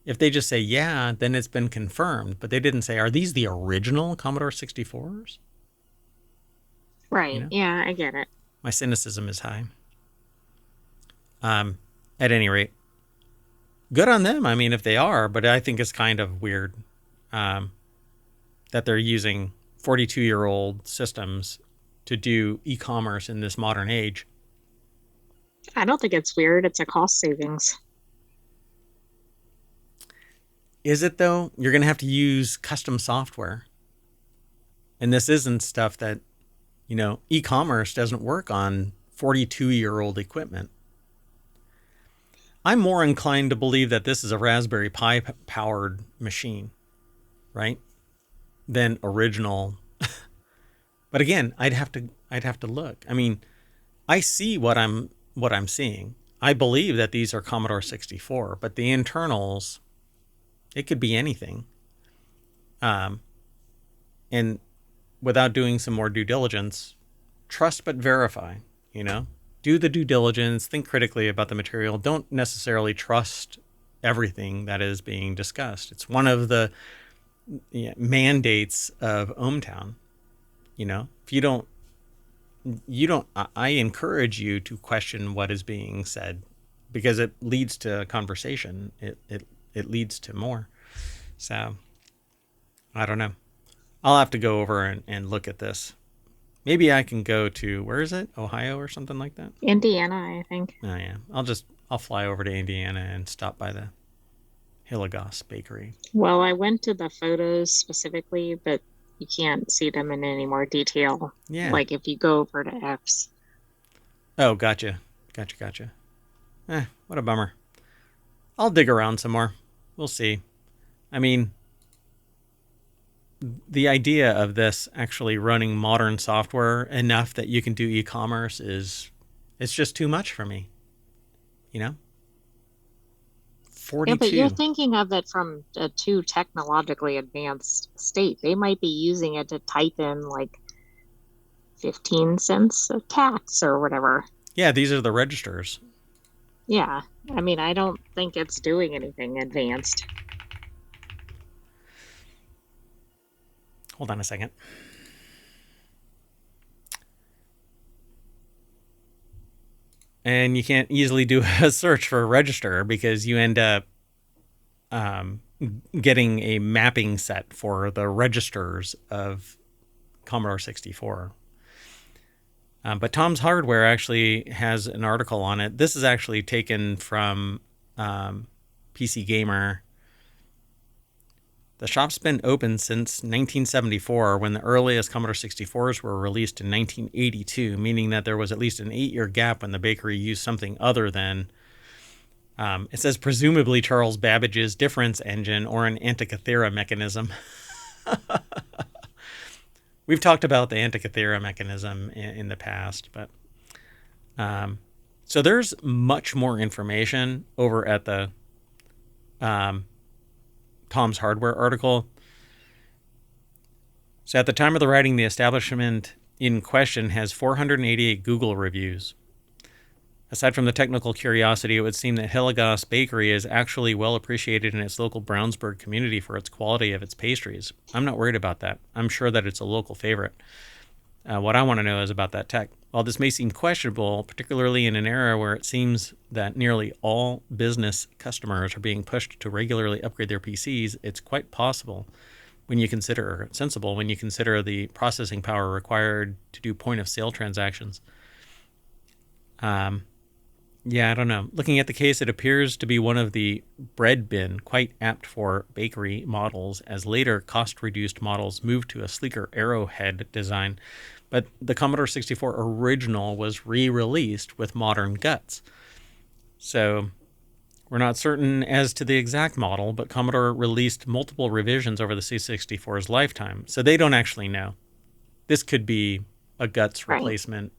If they just say, yeah, then it's been confirmed. But they didn't say, are these the original Commodore 64s? Right. You know? Yeah, I get it. My cynicism is high. At any rate, good on them. I mean, if they are, but I think it's kind of weird that they're using 42-year-old systems to do e-commerce in this modern age. I don't think it's weird. It's a cost savings. Is it, though? You're going to have to use custom software. And this isn't stuff that, e-commerce doesn't work on 42-year-old equipment. I'm more inclined to believe that this is a Raspberry Pi powered machine, right? Than original. But again, I'd have to look. I mean, I see what I'm seeing. I believe that these are Commodore 64, but the internals, it could be anything. And without doing some more due diligence, trust but verify, Do the due diligence, think critically about the material. Don't necessarily trust everything that is being discussed. It's one of the mandates of ohmTown. If you don't, I encourage you to question what is being said, because it leads to conversation. It leads to more. So I don't know. I'll have to go over and look at this. Maybe I can go to, where is it? Ohio or something like that? Indiana, I think. Oh yeah. I'll fly over to Indiana and stop by the Hillegas Bakery. Well, I went to the photos specifically, but you can't see them in any more detail. Yeah. Like if you go over to F's. Oh, gotcha. What a bummer. I'll dig around some more. We'll see. I mean, the idea of this actually running modern software enough that you can do e-commerce it's just too much for me. 42. Yeah, but you're thinking of it from a too technologically advanced state. They might be using it to type in like 15 cents of tax or whatever. Yeah, these are the registers. Yeah. I mean, I don't think it's doing anything advanced. Hold on a second. And you can't easily do a search for a register because you end up getting a mapping set for the registers of Commodore 64. But Tom's Hardware actually has an article on it. This is actually taken from PC Gamer. The shop's been open since 1974, when the earliest Commodore 64s were released in 1982, meaning that there was at least an 8-year gap when the bakery used something other than It says presumably Charles Babbage's difference engine or an Antikythera mechanism. We've talked about the Antikythera mechanism in the past, but so there's much more information over at the Tom's Hardware article. So at the time of the writing, the establishment in question has 488 Google reviews. Aside from the technical curiosity, it would seem that Hillegas Bakery is actually well appreciated in its local Brownsburg community for its quality of its pastries. I'm not worried about that. I'm sure that it's a local favorite. What I want to know is about that tech. While this may seem questionable, particularly in an era where it seems that nearly all business customers are being pushed to regularly upgrade their PCs, it's quite possible sensible when you consider the processing power required to do point-of-sale transactions. Yeah, I don't know. Looking at the case, it appears to be one of the bread bin, quite apt for bakery models, as later cost-reduced models moved to a sleeker arrowhead design. But the Commodore 64 original was re-released with modern guts. So we're not certain as to the exact model, but Commodore released multiple revisions over the C64's lifetime. So they don't actually know. This could be a guts replacement,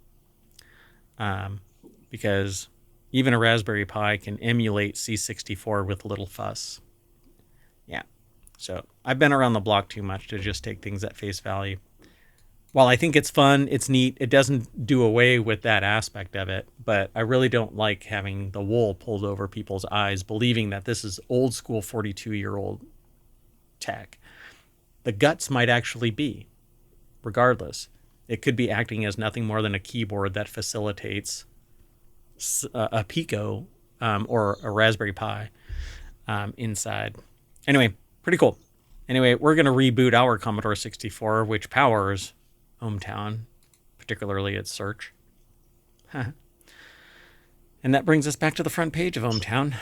because even a Raspberry Pi can emulate C64 with little fuss. Yeah. So I've been around the block too much to just take things at face value. While I think it's fun, it's neat, it doesn't do away with that aspect of it, but I really don't like having the wool pulled over people's eyes, believing that this is old school 42-year-old tech. The guts might actually be, regardless. It could be acting as nothing more than a keyboard that facilitates a Pico or a Raspberry Pi inside. Anyway, pretty cool. Anyway, we're going to reboot our Commodore 64, which powers ohmTown, particularly its search. And that brings us back to the front page of ohmTown.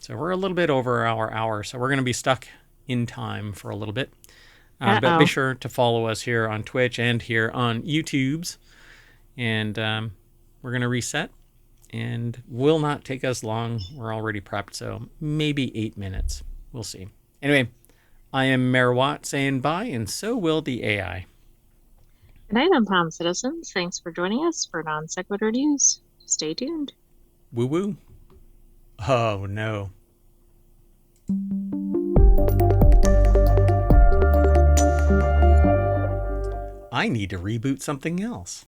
So we're a little bit over our hour, so we're going to be stuck in time for a little bit. But be sure to follow us here on Twitch and here on YouTube's. And we're going to reset. And will not take us long. We're already prepped, so maybe 8 minutes. We'll see. Anyway, I am Mayor Watt saying bye, and so will the AI. Good night, unbound citizens. Thanks for joining us for Non Sequitur News. Stay tuned. Woo woo. Oh no. I need to reboot something else.